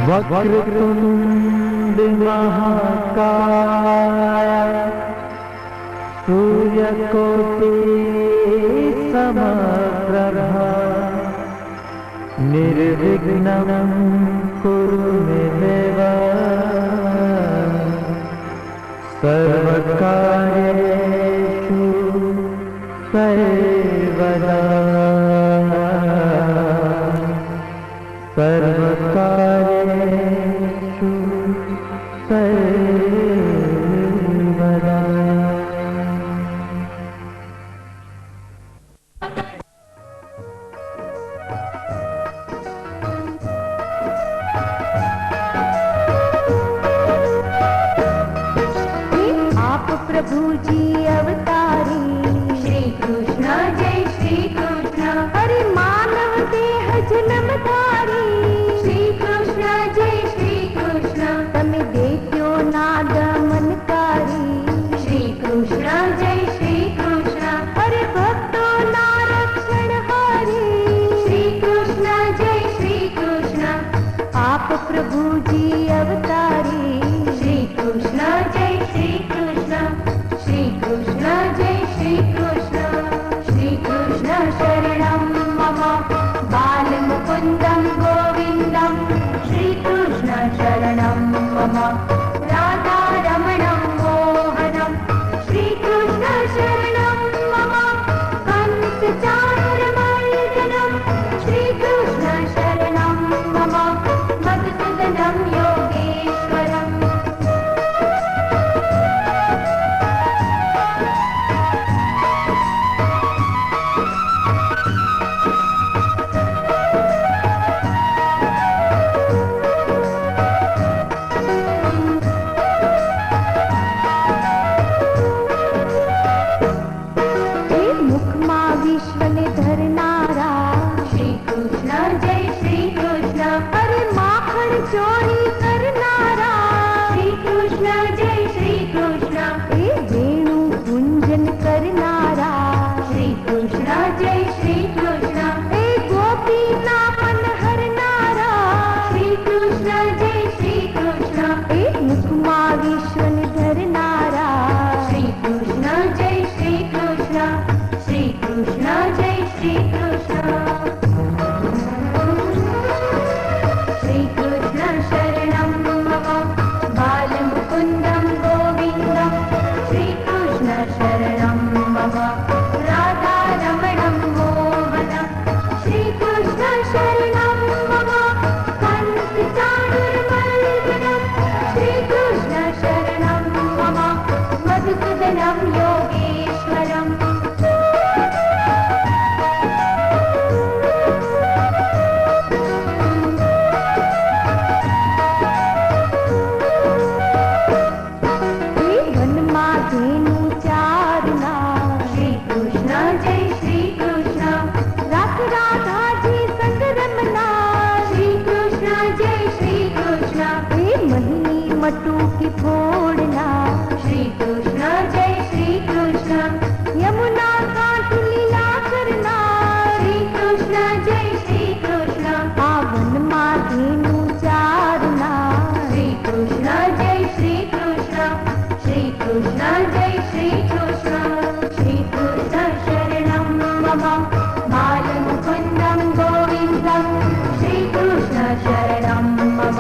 वक्रतुंड महाकाय सूर्यकोटि समप्रभा निर्विघ्नं कुरु मे देव सर्वकार्येषु सर्वदा सर्वकार्येषु सर्वदा। प्रभु जी अवतारी श्री कृष्ण जय श्री कृष्ण हरि मानव देह जन्म धारी श्री कृष्ण जय श्री कृष्ण तमे देत्यो नाद मनकारी श्री कृष्ण जय श्री कृष्ण हरि भक्तो ना रक्षण हारी श्री कृष्ण जय श्री कृष्ण आप प्रभु जी अवतारी श्री कृष्ण जय श्री कृष्ण श्री कृष्ण जय श्री कृष्ण श्री कृष्ण शरणं मम बालमुकुन्दं गोविन्दं श्री कृष्ण शरणं मम राधारमणं मोहनं श्री कृष्ण शरणं मम कंसचाणूरमर्दनं श्री कृष्ण शरणं मम मधुसूदनं योगेश्वरम् चोरी करनारा श्री कृष्ण जय श्री कृष्ण ए वेणु कुंजन करनारा श्री कृष्ण जय श्री कृष्ण ए गोपी नामन हरनारा श्री कृष्ण जय श्री कृष्ण ए मुखमा विश्वन धरनारा श्री कृष्ण जय श्री कृष्ण श्री कृष्ण जय श्री कृष्ण शरणं मम बालमुकुन्दं गोविन्दं श्रीकृष्ण शरणं मम राधारमणं मोहनं श्रीकृष्ण शरणं मम कंसचाणूरमर्दनं श्रीकृष्ण शरणं मम मधुसूदनं योगेश्वरम् मटू की फोड़ना श्री कृष्ण जय श्री कृष्ण यमुना घाट लीला करना श्री कृष्ण जय श्री कृष्ण पावन माधेनु चारना श्री कृष्ण जय श्री कृष्ण श्री कृष्ण जय श्री कृष्ण श्री कृष्ण शरणं मम बालमुकुन्दं गोविन्दं श्री कृष्ण शरणं मम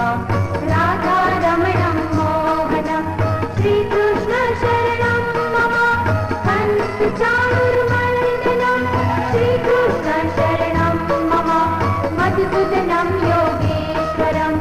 राधारमणं मोहनं श्री कृष्ण शरणं मम कंसचाणूरमर्दनं श्री कृष्ण शरणं मम मधुसूदनं योगेश्वरम्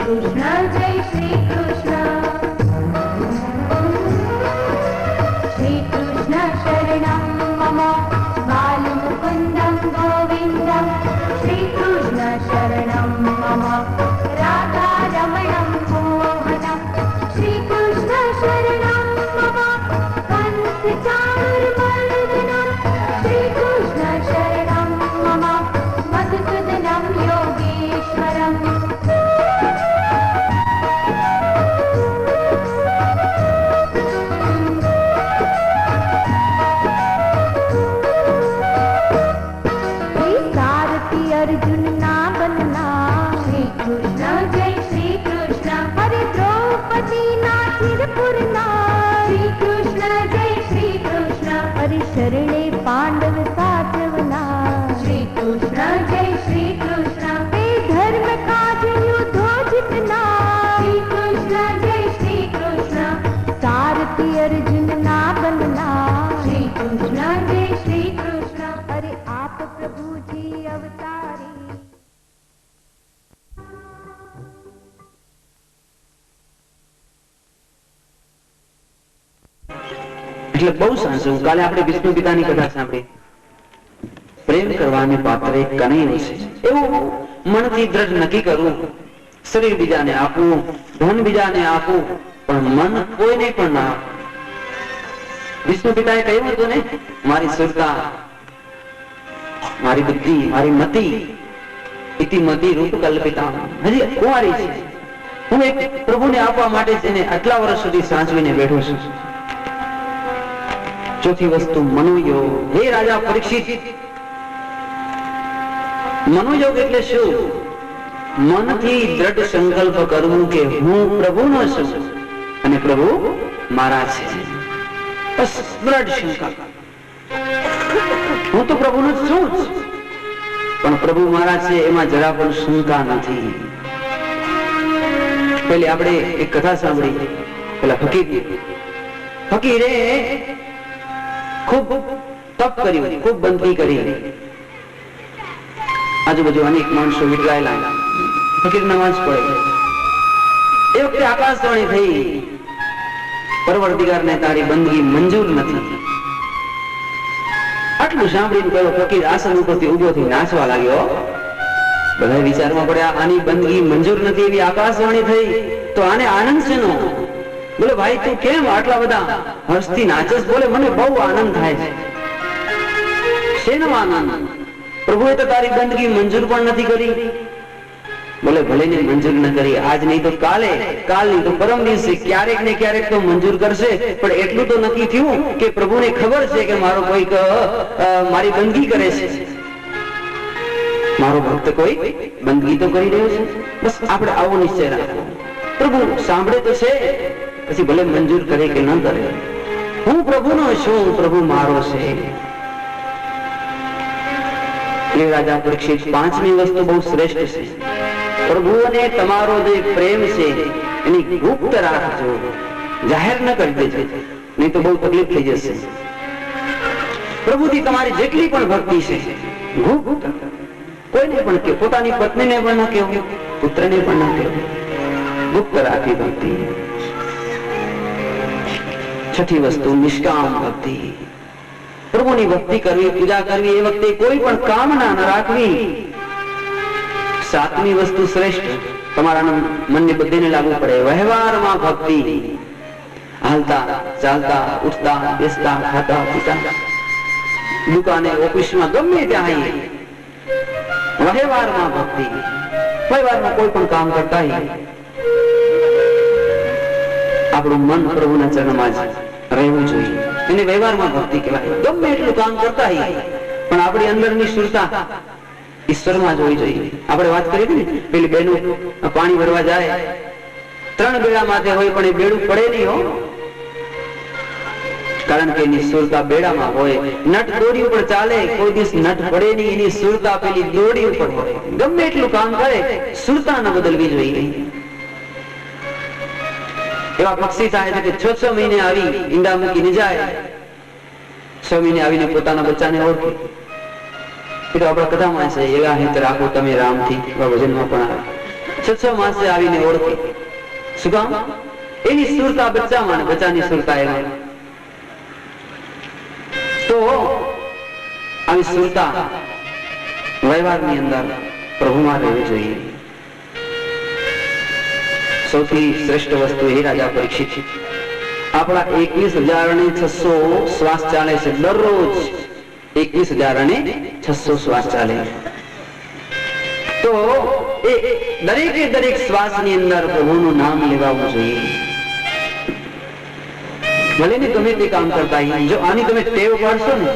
કૃષ્ણ જય શ્રી કૃષ્ણ. શ્રી કૃષ્ણ શરણમ મમ બાલમુકુંદમ ગોવિંદમ. શ્રી કૃષ્ણ શરણમ મમ રાધા રમણમ મોહનમ. શ્રી કૃષ્ણ શરણમ મમ કંસ ચાણૂરમર્દનમ. શ્રી કૃષ્ણ શરણમ મમ મધુસૂદનમ યોગેશ્વરમ. सारथी अर्जुन ना बनना. श्री कृष्ण जय श्री कृष्ण. हरे द्रौपदी ना चिरपुरना. श्री कृष्ण जय श्री कृष्ण. हरे शरणे पांडव साचवना. श्री कृष्ण जय श्री कृष्ण. हे धर्म काज युद्धो जितना. श्री कृष्ण जय श्री कृष्ण. सारथी अर्जुन ना बनना. श्री कृष्ण जय श्री कृष्ण. अरे आप प्रभु जी अवतारी. એટલે બહુ સાંજું કાલે આપણે વિષ્ણુ પિતાની કથા સાંભળી. પ્રેમ કરવાને પાત્રે કનૈયો છે એવું મનથી દ્રઢ નક્કી કરવું. શરીર બીજાને આપવું, ધન બીજાને આપવું, પણ મન કોઈને પણ ના આપવું. વિષ્ણુ પિતાએ કહ્યું હતું ને, મારી સુરતા, મારી બુદ્ધિ, મારી મતિ ઇતિ મતિ રૂપ કલ્પિતા, હજી કુંવારી છે. હું એક પ્રભુને આપવા માટે તેને આટલા વર્ષ સુધી સાચવીને બેઠો છું. ચોથી વસ્તુ મનોયોગ. હે રાજા પરીક્ષિત, મનોયોગ એટલે શું? મનથી દ્રઢ સંકલ્પ કરવું કે હું પ્રભુનો છું અને પ્રભુ મારા છે. બસ દ્રઢ સંકલ્પ, હું તો પ્રભુનો જ છું, પણ પ્રભુ મારા છે એમાં જરા પણ શંકા નથી. પેલી આપણે એક કથા સાંભળી, પેલા ફકીરે ખૂબ તપ કર્યું, ખૂબ બંદગી કરી. આજુબાજુ અનેક માણસો વિટરાયેલા, ફકીર નમાઝ પડે. એ વખતે આકાશવાણી થઈ, પરવરદિગારને તારી બંદગી મંજૂર નથી. આટલું સાંભળીને પેલો ફકીર આસન ઉપરથી ઉભો થઈ નાચવા લાગ્યો. બધા વિચારમાં પડ્યા, આની બંદગી મંજૂર નથી એવી આકાશવાણી થઈ, તો આને આનંદ છે નો? બોલે ભાઈ તું કેમ આટલા બધા હર્ષથી નાચસ? બોલે મને બહુ આનંદ થાય છે. શેનો આનંદ? પ્રભુએ તો તારી બંદગી મંજૂર પણ નથી કરી. બોલે ભલે ને મંજૂર ન કરી, આજ નહીં તો કાલે, કાલ નહીં તો પરમ દિવસે, ક્યારેક ને ક્યારેક તો મંજૂર કરશે. પણ એટલું તો નક્કી થયું કે પ્રભુને ખબર છે કે મારો કોઈક મારી બંદગી કરે છે, મારો ભક્ત કોઈ બંદગી તો કરી રહ્યો છે. બસ આપણે આવો નિશ્ચય રાખવો. પ્રભુ સાંભળે તો છે, પછી ભલે મંજૂર કરે કે ન કરે, હું પ્રભુનો છું, પ્રભુ મારો છે. એ રાજા પરીક્ષિત, પાંચમી વસ્તુ બહુ શ્રેષ્ઠ છે. પ્રભુ અને તમારો જે પ્રેમ છે એની ગુપ્ત રાખજો, જાહેર ન કરી દેજો, નહીં તો બહુ તકલીફ થઈ જશે. પ્રભુથી તમારી જેટલી પણ ભક્તિ છે ગુપ્ત, કોઈને પણ કે, પોતાની પત્નીને પણ ન કહેવું, પુત્રને પણ ન કહેવું, ગુપ્ત રાખી ભક્તિ. છઠ્ઠી વસ્તુ નિષ્કામ ભક્તિ. પ્રભુની ભક્તિ કરવી, પૂજા કરવી, એ વખતે કોઈ પણ કામના ન રાખવી. સાતમી વસ્તુ શ્રેષ્ઠ, તમારા મનને બધીને લાગુ પડે, વ્યવહારમાં ભક્તિ. હાલતા ચાલતા, ઉઠતા બેસતા, ખાતા પીતા, દુકાને ઓફિસમાં ગમે ત્યાં વ્યવહારમાં ભક્તિ. વ્યવહારમાં કોઈ પણ કામ કરતા આપણું મન પ્રભુના ચરણમાં જ રહેવું જોઈએ. એને વ્યવહારમાં ભક્તિ કહેવાય. ગમે એટલું કામ કરતા પણ આપણી અંદરની સુરતા ઈશ્વરમાં જોઈ જોઈએ. આપણે વાત કરી હતી ને, પેલી બેનું પાણી ભરવા જાય, 3 બેડા માથે હોય પણ એ બેડું પડે નહીં હો, કારણ કે એની સુરતા બેડામાં હોય. નટ દોરી ઉપર ચાલે, કોઈ દિવસ નટ પડે નહીં, એની સુરતા પેલી દોરી ઉપર હોય. ગમે એટલું કામ કરે, સુરતા ન બદલવી જોઈએ. એવા પક્ષી થાય છે કે 6 મહિને આવી ઈંડા મૂકીને જાય, 6 મહિને આવીને પોતાના બચ્ચાને ઓળખે. એ તો આપણા કથામાં છે, એવા હિત રાખો તમે રામથી, ભજનમાં પણ આવે. છ માસે આવીને ઓળખે. શું કામ? એની સુરતા બચ્ચામાં અને બચ્ચાની સુરતા એમાં. તો આવી સુરતા વ્યવહારની અંદર પ્રભુમાં રહેવી જોઈએ. સૌથી શ્રેષ્ઠ વસ્તુ એ રાજા પરીક્ષિત આપણા 21,600 શ્વાસ ચાલે છે દરરોજ. 21,600 શ્વાસ ચાલે. તો એ દરેક શ્વાસની અંદર પ્રભુનું નામ લેવાવું જોઈએ. ભલે ને ગમે તે કામ કરતા હોય, જો આની તમે ટેવ પાડશો ને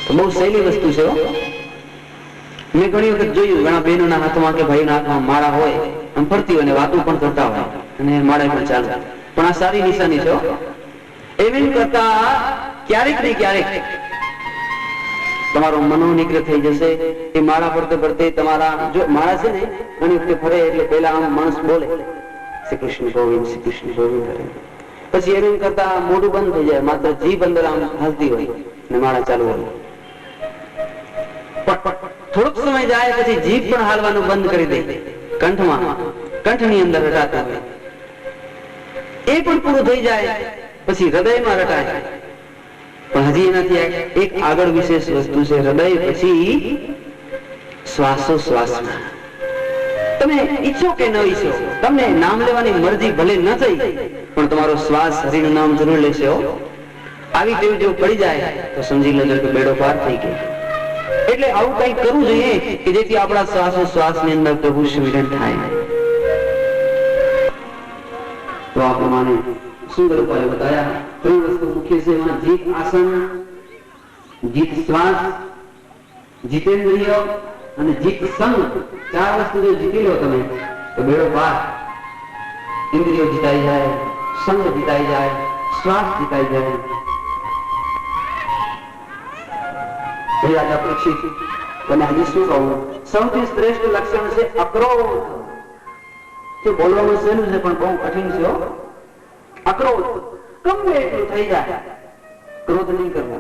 તો બહુ સહેલી વસ્તુ છે. મેં ઘણી વખત જોયું ઘણા બહેનોના હાથમાં કે ભાઈના હાથમાં માળા હોય, આમ ફરતી હોય ને વાતો પણ કરતા હોય અને માળા પણ ચાલે, પણ આ સારી નિશાની છે. એમ કરતા ક્યારેક ને ક્યારેક તમારો મનો નિગ્રહ થઈ જશે. એ માળા પડતે પડતે તમારા જો માળા છે ને ઘણી વખતે ફરે એટલે પહેલા આમ માણસ બોલે શ્રી કૃષ્ણ ગોવિંદ, શ્રી કૃષ્ણ ગોવિંદ કરે. પછી એમ કરતા મોઢું બંધ થઈ જાય, માત્ર જીભ અંદર આમ હસતી હોય ને માળા ચાલુ હોય. થોડોક સમય જાય પછી જીભ પણ હાલવાનું બંધ કરી દે, કંઠની અંદર રટાતા હોય. એ પણ પૂરું થઈ જાય પછી હૃદયમાં રટાય. પણ હજી એનાથી એક આગળ વિશેષ વસ્તુ છે. હૃદય પછી શ્વાસોશ્વાસમાં તમે ઈચ્છો કે ન ઈચ્છો, તમને નામ લેવાની મરજી ભલે ન થઈ પણ તમારો શ્વાસ હરિનું નામ જરૂર લેશે. આવી ટેવ જો પડી જાય તો સમજી લેજો કે બેડો પાર થઈ ગયો. એટલે આવું કંઈક કરવું જોઈએ કે જેથી આપણા શ્વાસોશ્વાસની અંદર પ્રભુ સ્મરણ થાય. તો આ પ્રમાણે સુંદર ઉપાય બતાયા. 3 વસ્તુ મુખ્ય છે એમાં જીત આસન, જીત શ્વાસ, જીતેન્દ્રિય અને જીત સંગ. 4 વસ્તુ જો જીતી લો તમે તો બેડો પાર. ઇન્દ્રિયો જીતાઈ જાય, સંગ જીતાઈ જાય, શ્વાસ જીતાઈ જાય. રાજા પરીક્ષિત અને હજી શું કહું, સૌથી શ્રેષ્ઠ લક્ષણ છે અક્રોધ. જે બોલવામાં સહેલું છે પણ બહુ કઠિન છે. અક્રોધ ગમે એટલું થઈ જાય, ક્રોધ નહીં કરવો.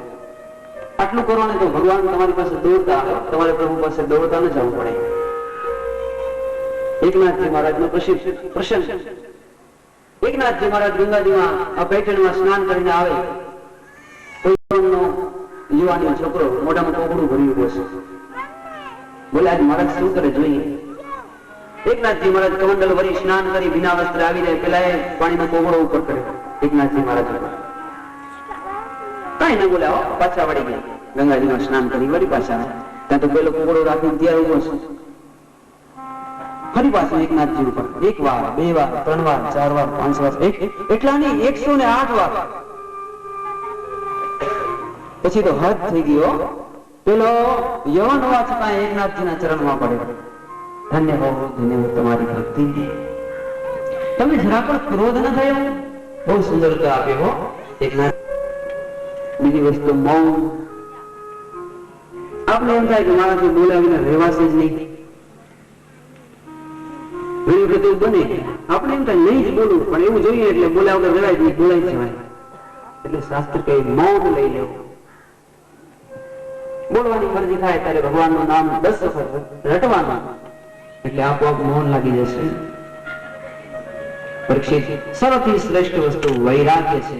આટલું કરો ને તો ભગવાન તમારી પાસે દોડતા આવે, તમારે પ્રભુ પાસે દોડતા ન જવું પડે. એકનાથજી મહારાજનો પ્રસંગ. એકનાથજી મહારાજ ગંગાજીમાં આ પેટણમાં સ્નાન કરીને આવે. યુવાનો છોકરો મોઢામાં કોગળું ભર્યું હશે. બોલે આજ મહારાજ શું કરે જોઈએ. એકનાથજી મહારાજ કમંડલ ભરી સ્નાન કરી વિના વસ્ત્ર આવી જાય, પેલા એ પાણીનો કોગળો ઉપર કરે. એકનાથજી મહારાજ કઈ ન બોલ્યા, પાછા વળી ગયા. ગંગાજીમાં સ્નાન કરી વળી પાછા ત્યાં તો પેલો કોગળો રાખીને ત્યાં ઉભો છે. ફરી પાછું એકનાથજી ઉપર 1 વાર 2 વાર 3 વાર 4 વાર 5 વાર એટલા નહીં 108 વાર. પછી તો હદ થઈ ગયો. પેલો યવન હોવા છતાં એકનાથજીના ચરણમાં પડે. ધન્ય હો તમારી ભક્તિ. તમે જરા પણ ક્રોધ ન થયો. બહુ સુંદરતા આપી હો એકનાથ. બીજી વસ્તુ મૌન. આપણે એમ થાય કે મારાથી બોલ્યા વિના રહેવાશે જ નહીં. ઘણી વખત એવું બને આપણે એમ થાય નહીં જ બોલવું, પણ એવું જોઈએ એટલે બોલ્યા વગર રહેવાય નહીં, બોલાય જવાય. એટલે શાસ્ત્ર કહે મૌન લઈ લેવું. બોલવાની મરજી થાય ત્યારે ભગવાનનું નામ 10 વખત રટવાનું, એટલે આપોઆપ મૌન લાગી જશે. પરીક્ષિત સૌથી શ્રેષ્ઠ વસ્તુ વૈરાગ્ય છે.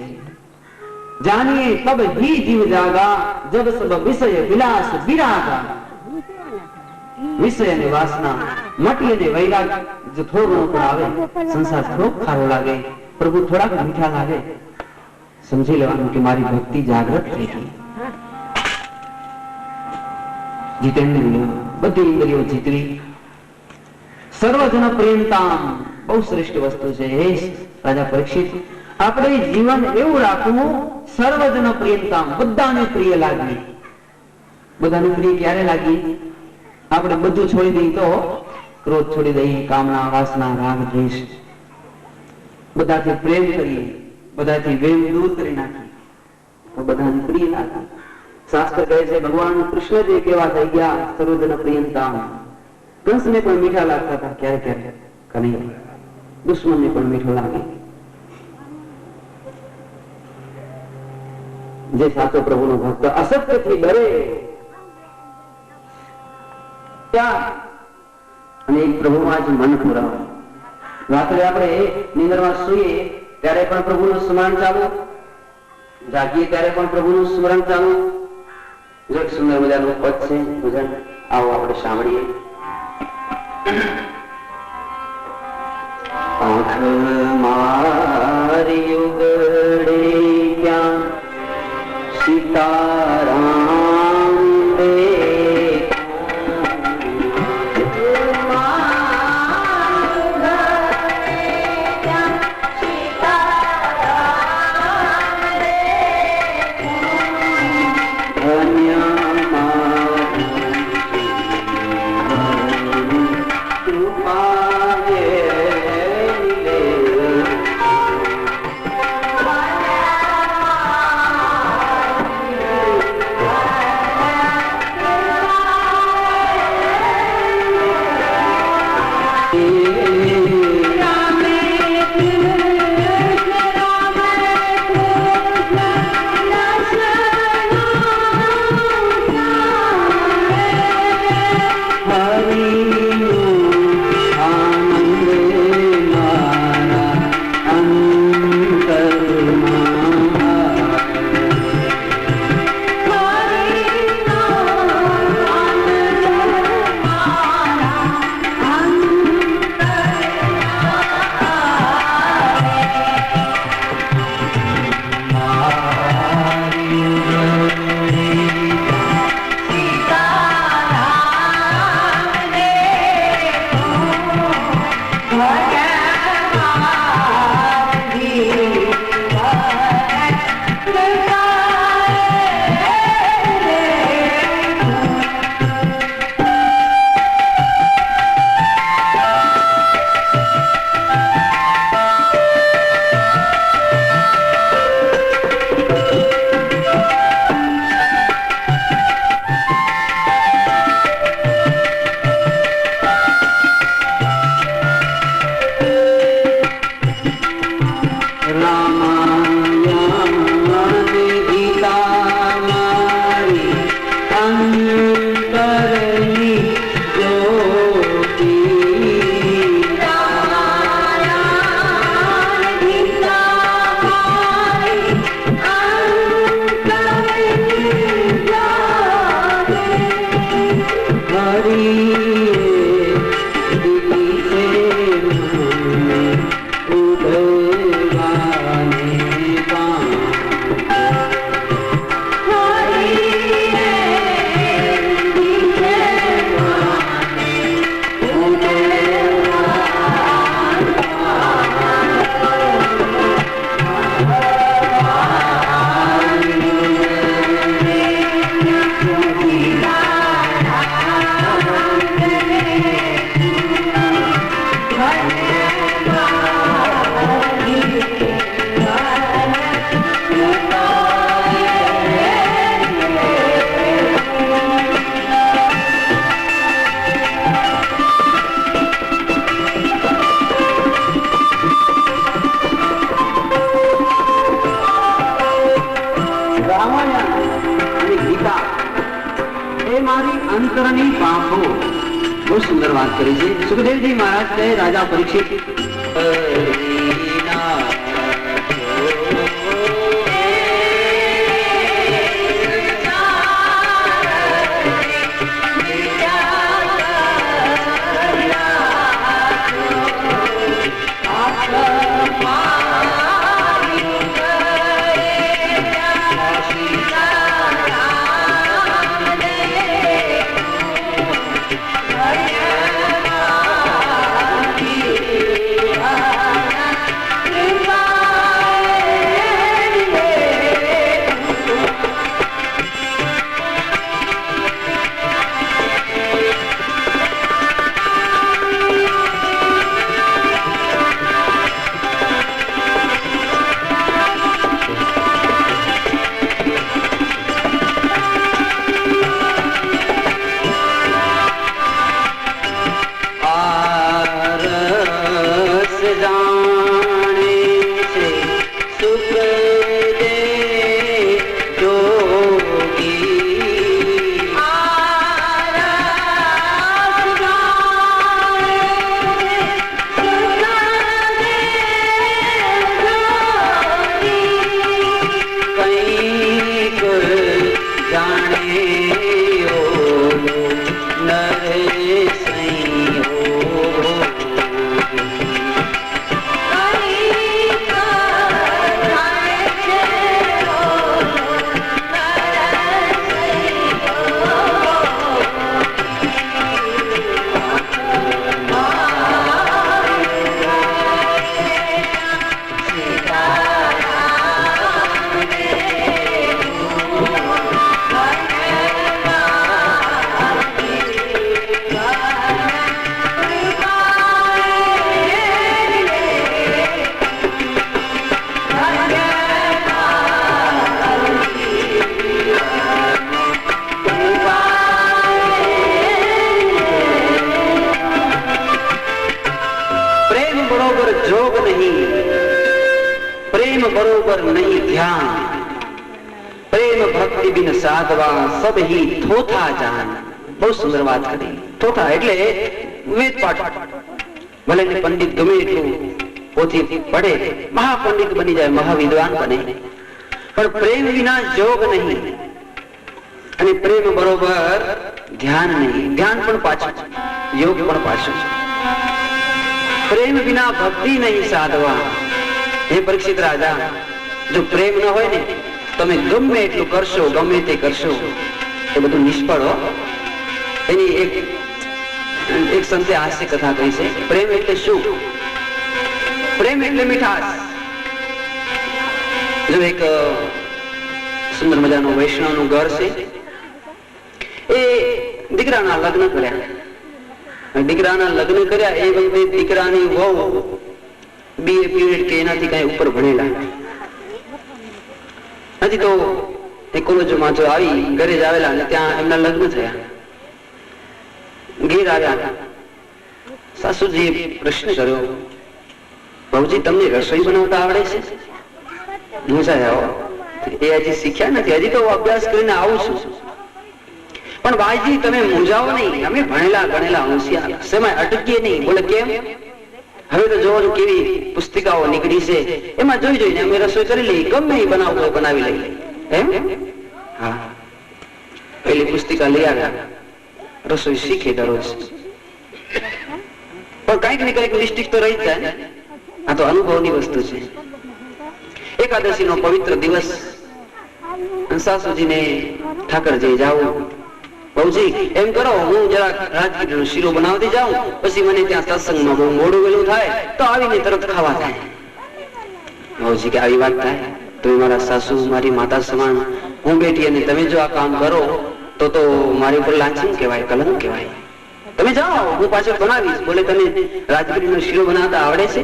જાણીએ તબ ही जीव जागा जब सब विषय विलास विरागा. વિષય અને વાસના મટી અને વૈરાગ્ય જો થોડું પણ આવે, સંસાર થોડો ખારો લાગે, પ્રભુ થોડાક મીઠા લાગે, સમજી લેવાનું કે મારી ભક્તિ જાગૃત થઈ ગઈ. જીતેન્દ્રિય બધી ઇન્દ્રિયો જીતવી. સર્વજન પ્રેમતા બહુ શ્રેષ્ઠ વસ્તુ છે. હે રાજા પરીક્ષિત, આપણે જીવન એવું રાખવું સર્વજન પ્રેમતા, બધાને પ્રિય લાગવી. બધાને પ્રિય ક્યારે લાગી? આપણે બધું છોડી દઈએ તો, ક્રોધ છોડી દઈએ, કામના વાસના રાગ દ્વેષ, બધાથી પ્રેમ કરીએ, બધાથી વેમ દૂર કરી નાખીએ તો બધાને પ્રિય લાગે. શાસ્ત્ર કહે છે ભગવાન કૃષ્ણ જે કેવા થઈ ગયા સર્વજન પ્રિયંતા. કંસને પણ મીઠા લાગતા હતા ક્યારેક ક્યારેક, કનૈયા દુશ્મનને પણ મીઠું લાગે. જે સાચો પ્રભુનો ભક્ત અસત્યથી ડરે, ત્યાં અને એક પ્રભુમાં જ મન પુરાવો. રાત્રે આપણે નિંદરમાં સૂઈએ ત્યારે પણ પ્રભુનું સ્મરણ ચાલુ, જાગીએ ત્યારે પણ પ્રભુનું સ્મરણ ચાલુ. જો એક સુંદર મજાનું પદ છે ભજન, આવો આપણે સાંભળીએ. આંખ મારી ઉગડે ક્યાં સીતારામ અંતરની પાંખો. બહુ સુંદર વાત કરી છે સુખદેવજી મહારાજ કહે રાજા પરીક્ષિત, बरोबर जोग नहीं, प्रेम बरोबर नहीं ध्यान, प्रेम भक्ति बिन साधवा सब ही थोथा जान. બહુ સુંદર વાત કરી. થોથા એટલે વેદ પાઠ, ભલે ને પંડિત ગમે એટલું પોથી પડે, મહાપંડિત બની જાય, મહાવિદ્વાન બને, પણ પ્રેમ વિના જોગ નહીં અને પ્રેમ બરોબર ધ્યાન નહીં. ધ્યાન પણ પાછું, યોગ પણ પાછું. પ્રેમ વિના ભક્તિ નહીં સાધવા. હે પરીક્ષિત રાજા, જો પ્રેમ ન હોય ને તમે ગમે એટલું કરશો, ગમે તે કરશો, એ બધું નિષ્ફળ હો. એની એક સંતે હાસ્ય કથા કહી છે. પ્રેમ એટલે શું? પ્રેમ એટલે મીઠાશ. જો એક સુંદર મજાનું વૈષ્ણવનું ઘર છે, એ દીકરાના લગ્ન કર્યા. દીકરાના લગ્ન કર્યા એ વખતે દીકરાની વહુ BA પીરિયડ કે એનાથી કઈ ઉપર ભણેલા હજી તો એ કોલેજમાં જો આવી ઘરે જ આવેલા અને ત્યાં એમના લગ્ન થયા. ઘેર આવ્યા, સાસુજીએ પ્રશ્ન કર્યો, બહુજી તમને રસોઈ બનાવતા આવડે છે? મૂંઝાયા. એ હજી શીખ્યા નથી, હજી તો અભ્યાસ કરીને આવું છું. પણ ભાઈજી તમે મૂંઝાવો નહીં, અમે ભણેલા ગણેલા હોશિયાર, શેમાં અટકીએ નહીં. બોલે કેમ? હવે તો જોવાનું કેવી પુસ્તિકાઓ નીકળી છે, એમાં જોઈ જોઈને અમે રસોઈ કરી લઈએ, ગમે એ બનાવવું હોય બનાવી લઈએ. એમ? હા. પેલી પુસ્તિકા લઈ આવ્યા, રસોઈ શીખે દરરોજ. પણ કઈક ને કઈક મિસ્ટેક તો રહી જ જાય. આ તો અનુભવની વસ્તુ છે. એકાદશી નો પવિત્ર દિવસ, સાસુજીને ઠાકરજી જાવું, બહુજી એમ કરો હું જરાક રાજગીરીનો શીરો બનાવતી જાઉં, પછી મને ત્યાં સત્સંગમાં બહુ મોડું વેલું થાય તો આવીને તરત ખાવા થાય. બહુજી કે આવી વાત થાય? તમે મારા સાસુ મારી માતા સમાન, હું બેઠી અને તમે જો આ કામ કરો તો મારી ઉપર લાંછન કહેવાય, કલંક કહેવાય. તમે જાઓ, હું પાછળ બનાવીશ. બોલે તને રાજગીરીનો શીરો બનાવતા આવડે છે?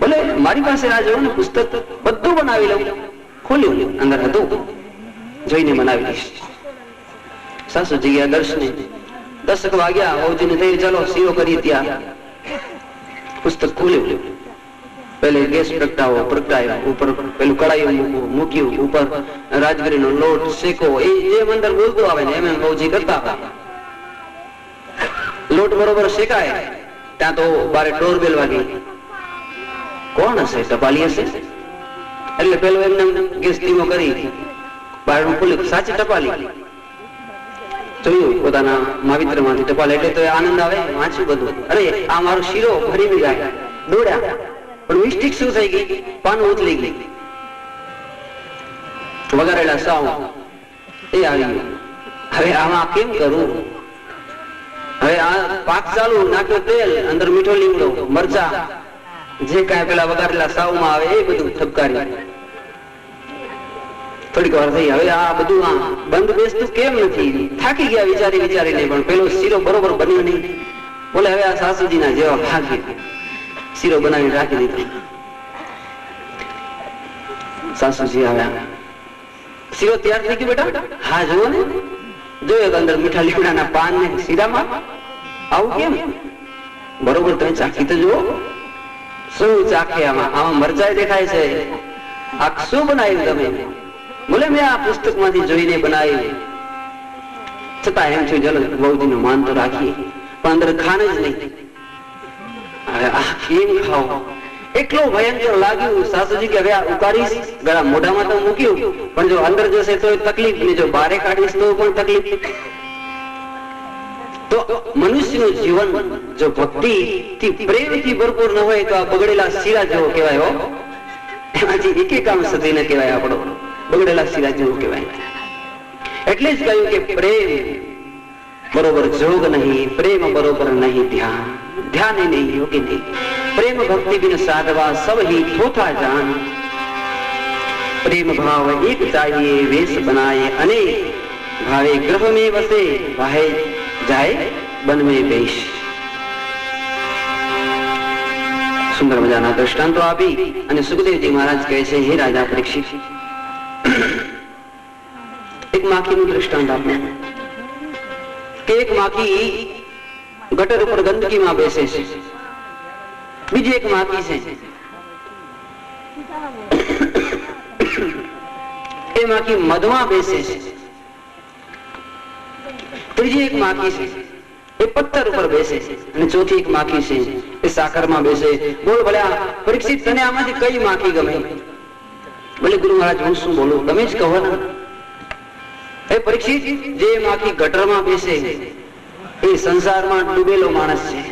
બોલે મારી પાસે આ જો ને પુસ્તક બધું બનાવી લઉં. ખોલ્યું, અંદર હતું, જોઈને બનાવી દઈશ. સાસુજી ગયા દર્શને. 10 વાગ્યા, વહુજીને થઈ ચાલો શીરો કરીએ. ત્યાં પુસ્તક ખોલ્યું, પેલે ગેસ પ્રગટાયો, ઉપર પેલું કડાયું મૂક્યું, ઉપર રાજગીરીનો લોટ શેકો. એ જેમ અંદર બોલતું આવે ને એમ વહુજી કરતા હતા. લોટ બરોબર શેકાય ત્યાં તો બારે ડોરબેલ વાગી. કોણ હશે? ટપાલી હશે. એટલે પેલો એમને ગેસ ધીમો કરી બારણું ખોલ્યું, સાચી ટપાલી. જોયું પોતાના માવિત્ર માંથી ટપાલ, એટલે તો આનંદ આવે, વાંચ્યું બધું. અરે આ મારો શીરો ભરી જાય. દોડ્યા, પણ મિસ્ટેક શું થઈ ગઈ? પાનું ઉથલી ગઈ. વગારેલા સાવ એ આવી ગયું. હવે આમાં કેમ કરું? હવે આ પાક ચાલુ, નાખ્યો તેલ, અંદર મીઠો લીમડો, મરચા, જે કાંઈ પેલા વગારેલા સાવમાં આવે એ બધું ઠપકાર્યું. થોડીક વાર થઈ, હવે આ બધું આ બંધ બેસતું કેમ નથી? થાકી ગયા વિચારીને, પણ પેલો શીરો બરોબર બન્યો નહીં. બોલે હવે આ સાસુજીના જેવા ભાગ્ય, શીરો બનાવીને રાખી દીધો. સાસુજી આવ્યા, શીરો તૈયાર થઈ ગયો બેટા? હા જુઓ ને. જોયો અંદર મીઠા લીમડાના પાન ને શીરામાં. આવું કેમ? બરોબર તમે ચાખી તો જુઓ. શું ચાખે? આમાં મરચાઈ દેખાય છે. આ શું બનાવ્યું તમે? બોલે મેં આ પુસ્તક માંથી જોઈને બનાવી. છતાં એમ છે ચલો બહુજીનું માન તો રાખીએ, પણ અંદર ખાન જ નહીં. હવે આ કેમ ખાવ? એટલો ભયંકર લાગ્યું. સાસુજી કે હવે આ ઉકાળીશ, ગળા મોઢામાં તો મૂક્યું, પણ જો અંદર જશે તો તકલીફ, ને જો બારે કાઢીશ તો પણ તકલીફ. તો મનુષ્યનું જીવન જો ભક્તિ થી પ્રેમથી ભરપૂર ન હોય તો આ બગડેલા શીરા જેવો કહેવાય. હો, એમાંથી એક કામ સધી ન કહેવાય, આપણો બગડેલા શીરા જેવો કહેવાય. એટલે જ કહ્યું કે પ્રેમ બરોબર જોગ નહીં, પ્રેમ બરોબર નહીં ધ્યાન, ધ્યાન નહીં યોગ નહીં. प्रेम भक्ति बिन साधवा सब ही थोथा जान. प्रेम भाव एक चाहिए वेश बनाए अनेक, भावे ग्रह में बसे वाहे जाए बन में बेश. सुंदर मजाना दृष्टांतो आपी અને સુખદેવજી મહારાજ કહે છે, હે રાજા પરીક્ષિત, એક માખીનું દૃષ્ટાંત આપને કે એક માખી ગટર ઉપર ગંદકીમાં બેસે છે. બીજી એક માખી છે, એ માખી મધમાં બેસે છે. ત્રીજી એક માખી છે એ પથ્થર ઉપર બેસે છે, અને ચોથી એક માખી છે એ સાકરમાં બેસે. બોલ ભલા પરીક્ષિત, તને આમાંથી કઈ માખી ગમે? બોલે ગુરુ મહારાજ, હું શું બોલું, તમે જ કહો ને. એ પરીક્ષિત, જે માખી ગટરમાં બેસે એ સંસારમાં ડૂબેલો માણસ છે.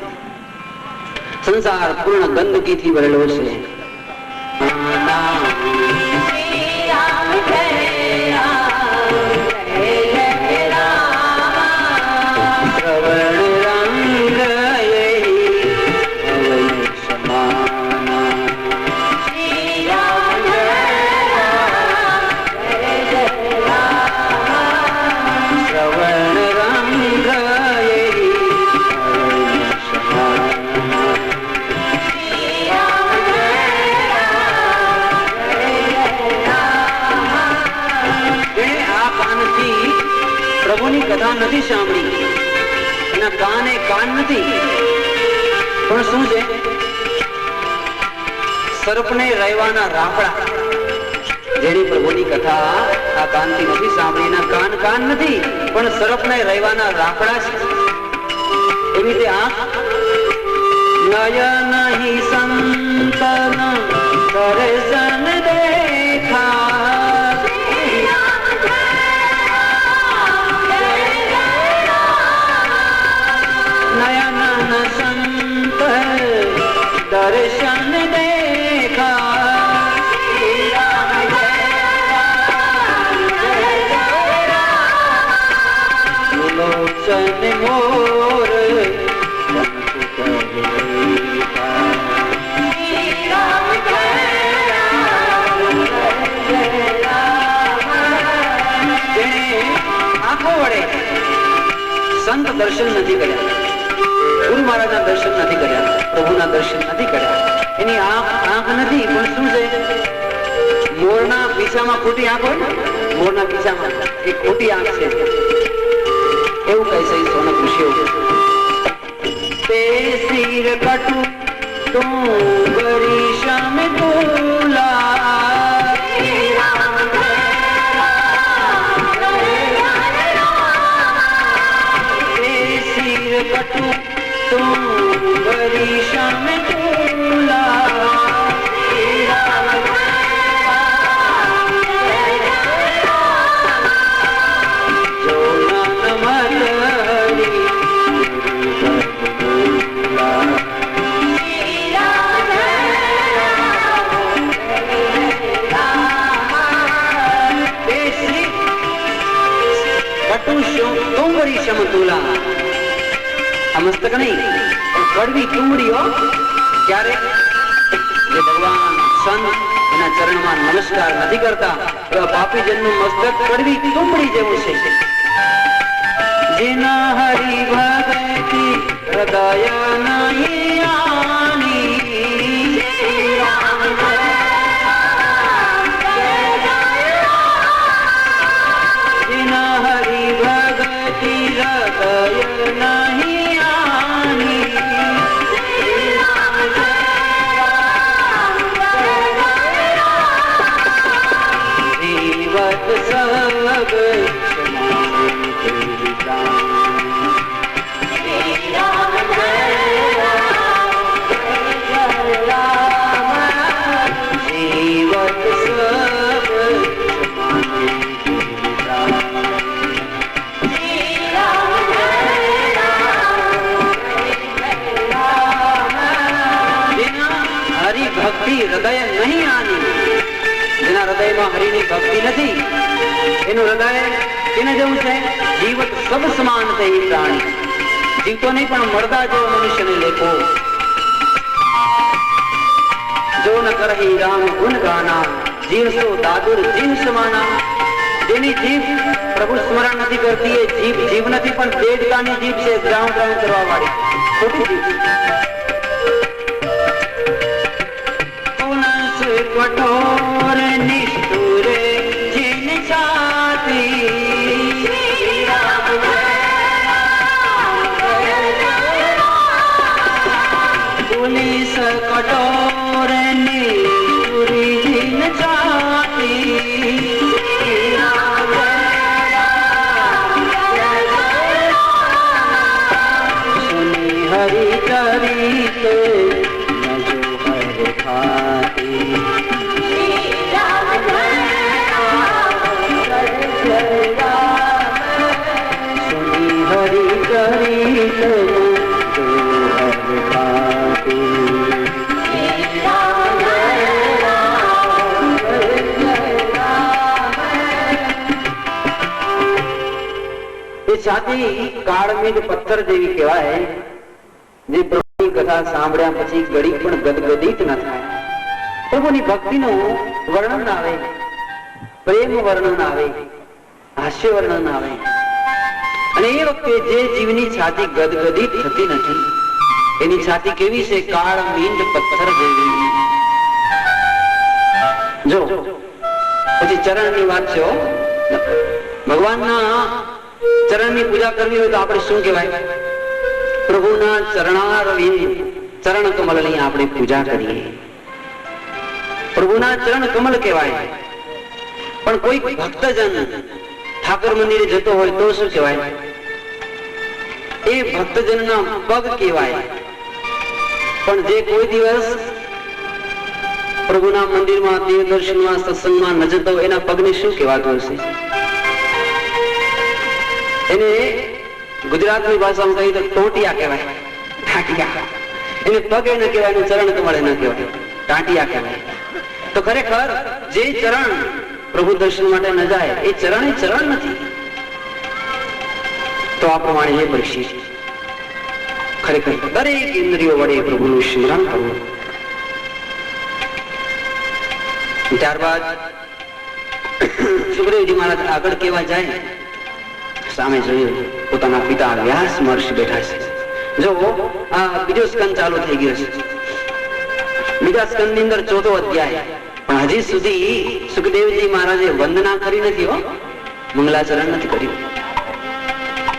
સંસાર પૂર્ણ ગંદકીથી ભરેલો છે. પ્રભુની કથા નથી સાંભળી, એના કાને કાન નથી, પણ શું છે? સર્પને રહેવાના રાફડા. જેની પ્રભુની કથા આ કાનથી નથી સાંભળી, એના કાન કાન નથી, પણ સર્પને રહેવાના રાફડા છે. એવી રીતે આંખ નયન હિ સંતન દર્શન દેખા, संत दर्शन देखा, लोचन मोर આંખો વડે સંત દર્શન નથી કર્યા, ગુરુ મહારાજના દર્શન નથી કર્યા, પ્રભુના દર્શન નથી કર્યા. એની આંખ નથી, પણ શું છે? મોરના પીછામાં ખોટી આંખ હોય ને, મોરના પીછામાં એ ખોટી આંખ છે, એવું કહે છે સોનક ઋષિઓ. તે શિર કટુ ડુંગરી શમ તુલા, તે શિર કટુ डूंगरी शम तुला, जो नन मलरी डूंगरी शम तुला. આ મસ્તક નહીં, કડવી ચુંબડીઓ. ક્યારે જે ભગવાન સંત એના ચરણમાં નમસ્કાર નથી કરતા, એવા પાપી જનનું મસ્તક કડવી ચુંબડી જેવું છે. જેના હરિ ભક્તિ હૃદય નહીં આની, જેના હરિ ભક્તિ હૃદય નહીં આની, જીવત સબ ભક્તિ હૃદય નહીં આની. જેના હૃદયમાં હરિની ભક્તિ નથી, એનું હૃદય એને જેવું છે? જીવત સબ સમાન છે. એ પ્રાણી જીવતો નહીં, પણ મરદા જેવો મનુષ્યને લેખો. જો ન કરહી રામ ગુણ ગાના, જીવસો દાદુર જીવ સમાના. જેની જીભ પ્રભુ સ્મરણ નથી કરતી, એ જીભ નથી, પણ દેડકાની જીભ છે, ગ્રાઉન્ડ કરવા વાળી ખોટી જીભ. કઠોર નિષ્ઠુર જીન છાતી, देवनी सकटोरे ने पूरी दिन चाहती सुनी हरि चरित न जो हर खाती सुनी हरि चरित जो हर खाती છાતી કાળમેઘ પથ્થર જેવી કહેવાય જે પ્રભુની કથા સાંભળ્યા પછી ઘડી પણ ગદગદિત ન થાય. પ્રભુની ભક્તિનું વર્ણન આવે, પ્રેમ વર્ણન આવે, હાસ્ય વર્ણન આવે અને એ વખતે જે જીવની છાતી ગદગદિત થતી નથી એની છાતી કેવી છે? કાળમીંડ પથ્થર જેવી. જો પછી ચરણની વાત છે. ભગવાનના ચરણની પૂજા કરવી હોય તો આપણે શું કહેવાય? પ્રભુના ચરણ કમલની આપણે પૂજા કરીએ. પ્રભુના ચરણ કમલ કહેવાય. પણ કોઈ ભક્તજન ઠાકોર મંદિરે જતો હોય તો શું કહેવાય? એ ભક્તજનના પગ કહેવાય. પણ જે કોઈ દિવસ પ્રભુના મંદિરમાં દેવ દર્શનમાં સત્સંગમાં ન જતો એના પગને શું કહેવાતું હશે? એને ગુજરાતની ભાષામાં કહીએ તો ટોટિયા કહેવાય, ટાટિયા. એને પગ ન કહેવાય, એનું ચરણ કમળ ન કહેવાય, ટાટિયા કહેવાય. તો ખરેખર જે ચરણ પ્રભુ દર્શન માટે ન જાય એ ચરણ નથી. તો આ પ્રમાણે એ પરીક્ષિત ખરેખર દરેક ઇન્દ્રિયો વડે પ્રભુનું સ્મરણ કરવું. ત્યારબાદ સુખદેવજી મહારાજ આગળ કેવા જાય, સામે જોયું પોતાના પિતા વ્યાસ મહર્ષિ બેઠા છે. જો આ બીજો સ્કંદ ચાલુ થઈ ગયો છે. બીજા સ્કંદ ની અંદર 4થો અધ્યાય, પણ હજી સુધી સુખદેવજી મહારાજે વંદના કરી નથી હો, મંગલાચરણ નથી કર્યું.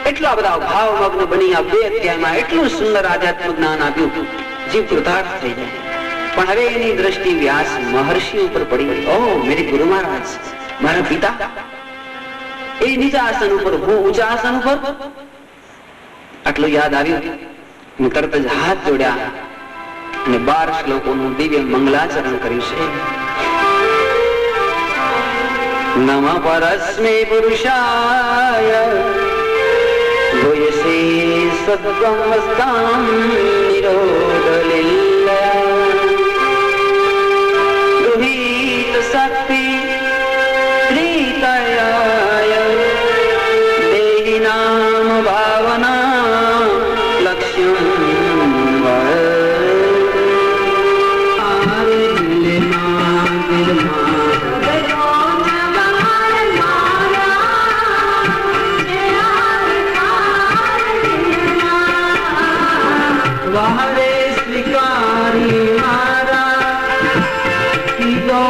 એટલા બધા ભાવમગ્ન બની આ 2 અધ્યાયમાં એટલું સુંદર આધ્યાત્મિક જ્ઞાન આપ્યું, જીવ કૃતાર્થ થઈ જાય. પણ હવે એની દ્રષ્ટિ વ્યાસ મહર્ષિ ઉપર પડી. ઓ મેરી ગુરુ મહારાજ, મારા પિતા એ નીચા આસન ઉપર, હું ઊંચા આસન ઉપર. આટલું યાદ આવ્યું અને તરત જ હાથ જોડ્યા અને 12 શ્લોકોનું દિવ્ય મંગલાચરણ કર્યું છે. નમઃ પરસ્મે પુરુષાય ભૂયસે સત્વં વસ્તાં નિરોધલિલ્લા ગૃહીત શક્તિ પ્રીતયાય દેહિનામ ભાવના લક્ષ્યમ વાહરે સ્વીકારી મારા કીધો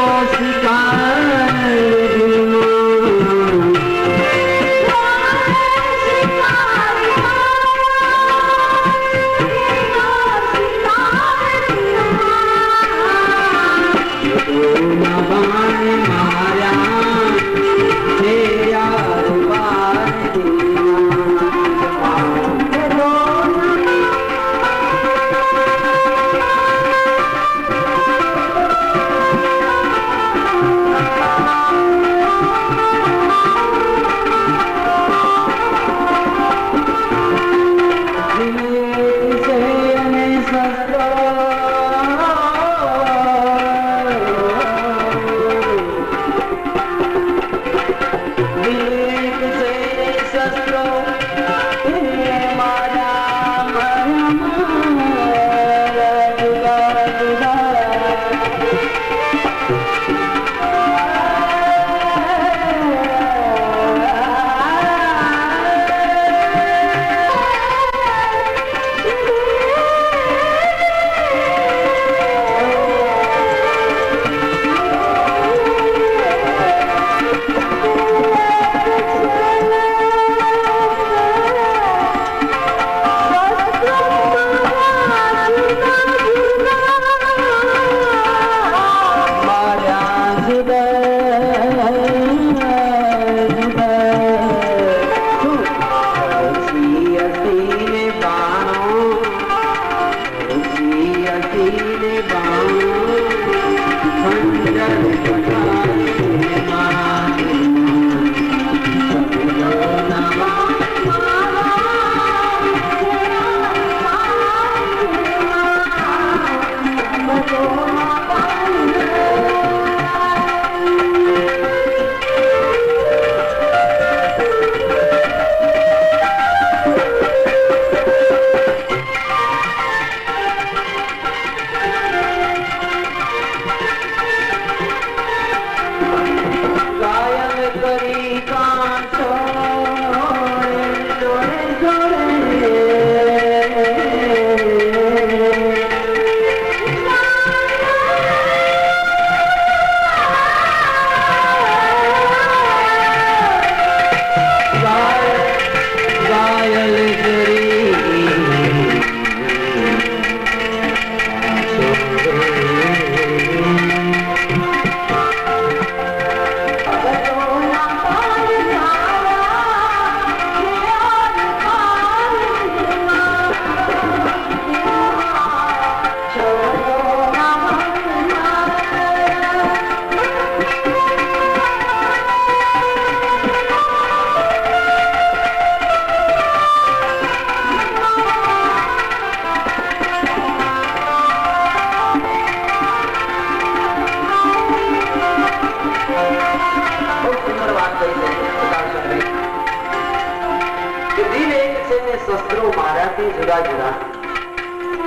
वस्त्रों माराते जुदा जुदा,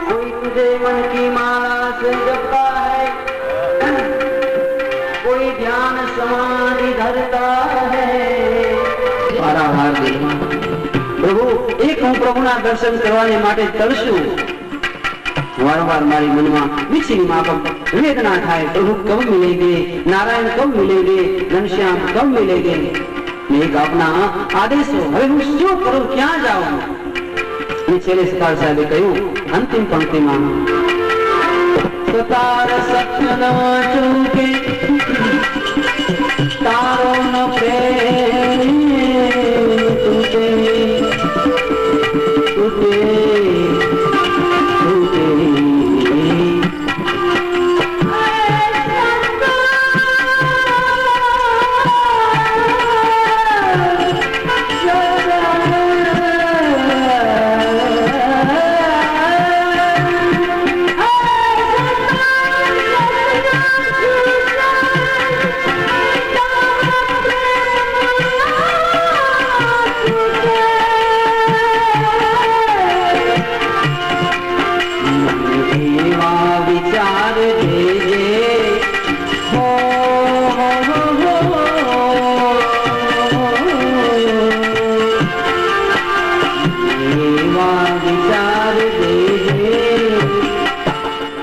कोई तुझे मन की माला से जपता है, कोई ध्यान समाधि धरता है। वारंवार प्रभु एक हूँ प्रभुना दर्शन करवाने માટે તરશું। वारंवार मारी मनमा विचिनी माफक वेदना थाय, प्रभु कब मिलेंगे, नारायण कब मिलेंगे, घनश्याम कब मिलेंगे। एक अपना आदेश हो, હવે હું શું કરું, ક્યાં જાઉં। ને છેલ્લે સરદાર સાહેબે કહ્યું અંતિમ પંક્તિમાં, તાર સત્ય ન ચૂકે તારો ન પ્રેમ તૂટે તૂટે તૂટે।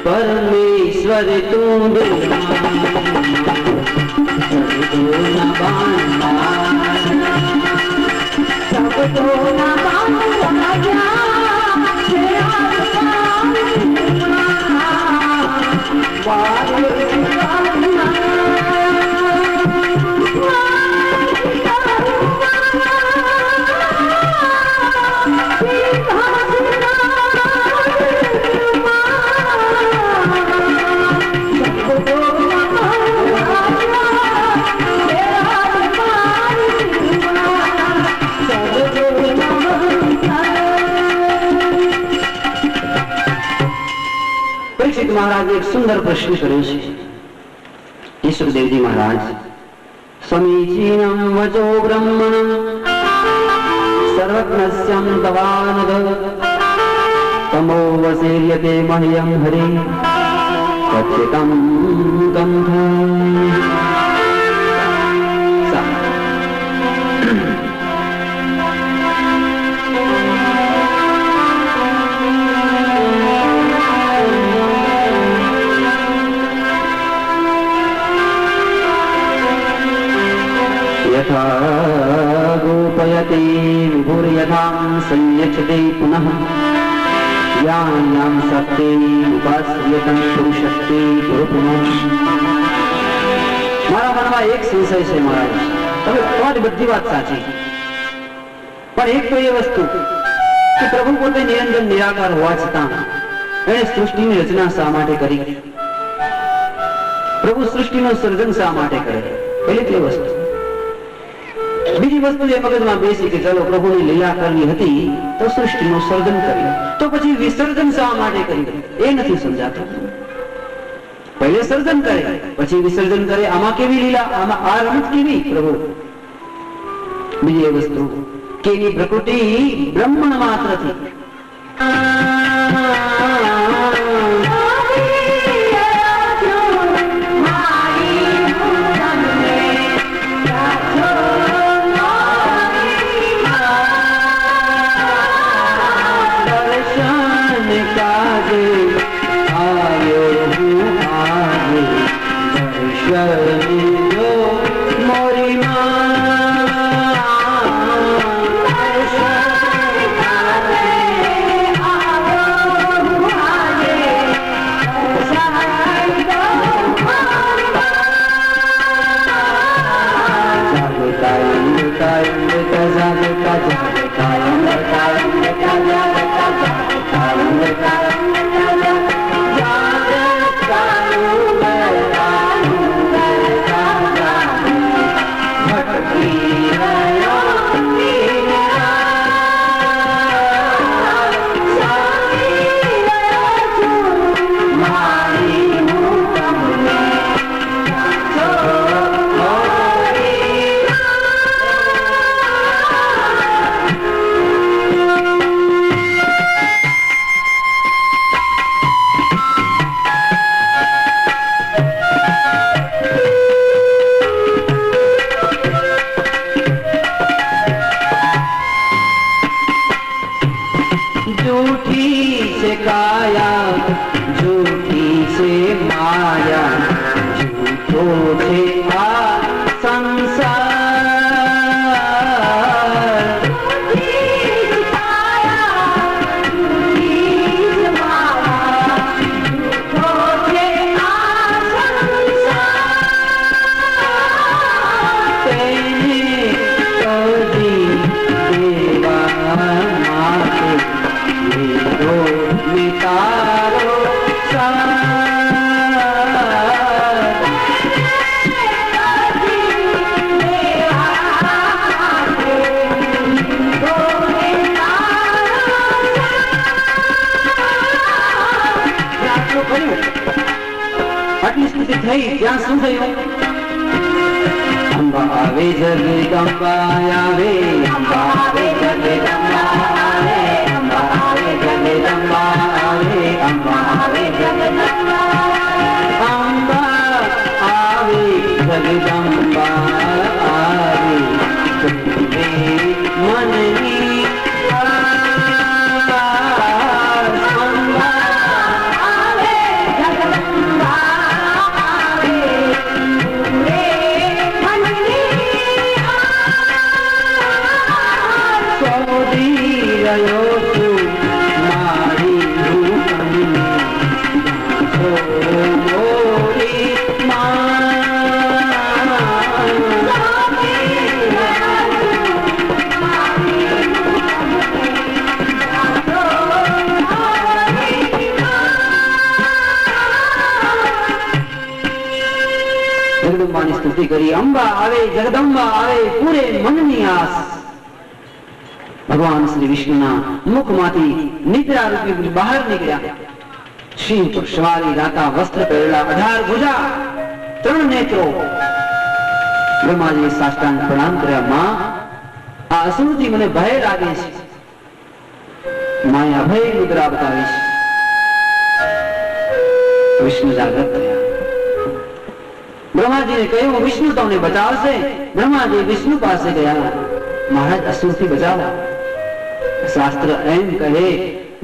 परमेश्वर तुम बिना सब तो न बांधा, परीक्षित महाराज एक सुंदर प्रश्न કર્યો છે। ઈશ્વરદેવજી મહારાજ સમીચીનમ વચો બ્રહ્મણમ સર્વજ્ઞસ્યમ તવાનઘ તમો વસેર્યતે મહ્યમ હરિ કથિતમ ગંધ। यथा गोपयते विभुर्यथां संयच्छते पुनः यान्यां सत्ते उपास्यतं पुरुषस्ते पुरुषः। મારા મનમાં એક સંશય છે મહારાજ, તમે તમારી બધી વાત સાચી, પણ એક તો એ વસ્તુ કે પ્રભુ પોતે નિરંજન નિરાકાર હોવા છતાં એણે સૃષ્ટિની રચના શા માટે કરી, પ્રભુ સૃષ્ટિનું સર્જન શા માટે કરે, પહેલી તે વસ્તુ। બીજી વસ્તુ એ મગજમાં બેસી કે ચલો પ્રભુની લીલા કરવી હતી તો સૃષ્ટિનું સર્જન કર્યું, તો પછી વિસર્જન શા માટે કર્યું એ નથી સમજાતું। પહેલે સર્જન કરે પછી વિસર્જન કરે, આમાં કેવી લીલા, આમાં આ રમત કેવી પ્રભુ। બીજી એ વસ્તુ કે એની પ્રકૃતિ બ્રહ્મણ માત્ર થી, મોરી આટલી સ્તુતિ થઈ ત્યાં શું થયું? અંબા આવે જગદંબા આવે, અંબા આવે જગદંબા આવે, અંબા આવે જગદંબા આવે, અંબા આવે જગદંબા, અંબા આવે જગદંબા આવે, મનની જગદંબાની સ્તુતિ કરી. અંબા આવે જગદંબા આવે પૂરે મનની આસ. ભગવાન શ્રી વિષ્ણુના મુખમાંથી નિદ્રા રૂપી બહાર નીકળ્યા. સિંહ પર સવારી રાતા વસ્ત્ર પહેરેલા 18 ભુજા 3 નેત્રો. બ્રહ્માજી સાષ્ટાંગ પ્રણામ કર્યા. માં, આ અસુરથી મને ભય લાગે છે. માએ અભય મુદ્રા બતાવી છે. વિષ્ણુ જાગૃત થયા. બ્રહ્માજીને કહ્યું વિષ્ણુ તમને બચાવશે. બ્રહ્માજી વિષ્ણુ પાસે ગયા. મહારાજ અસુરથી બચાવો. શાસ્ત્ર એમ કહે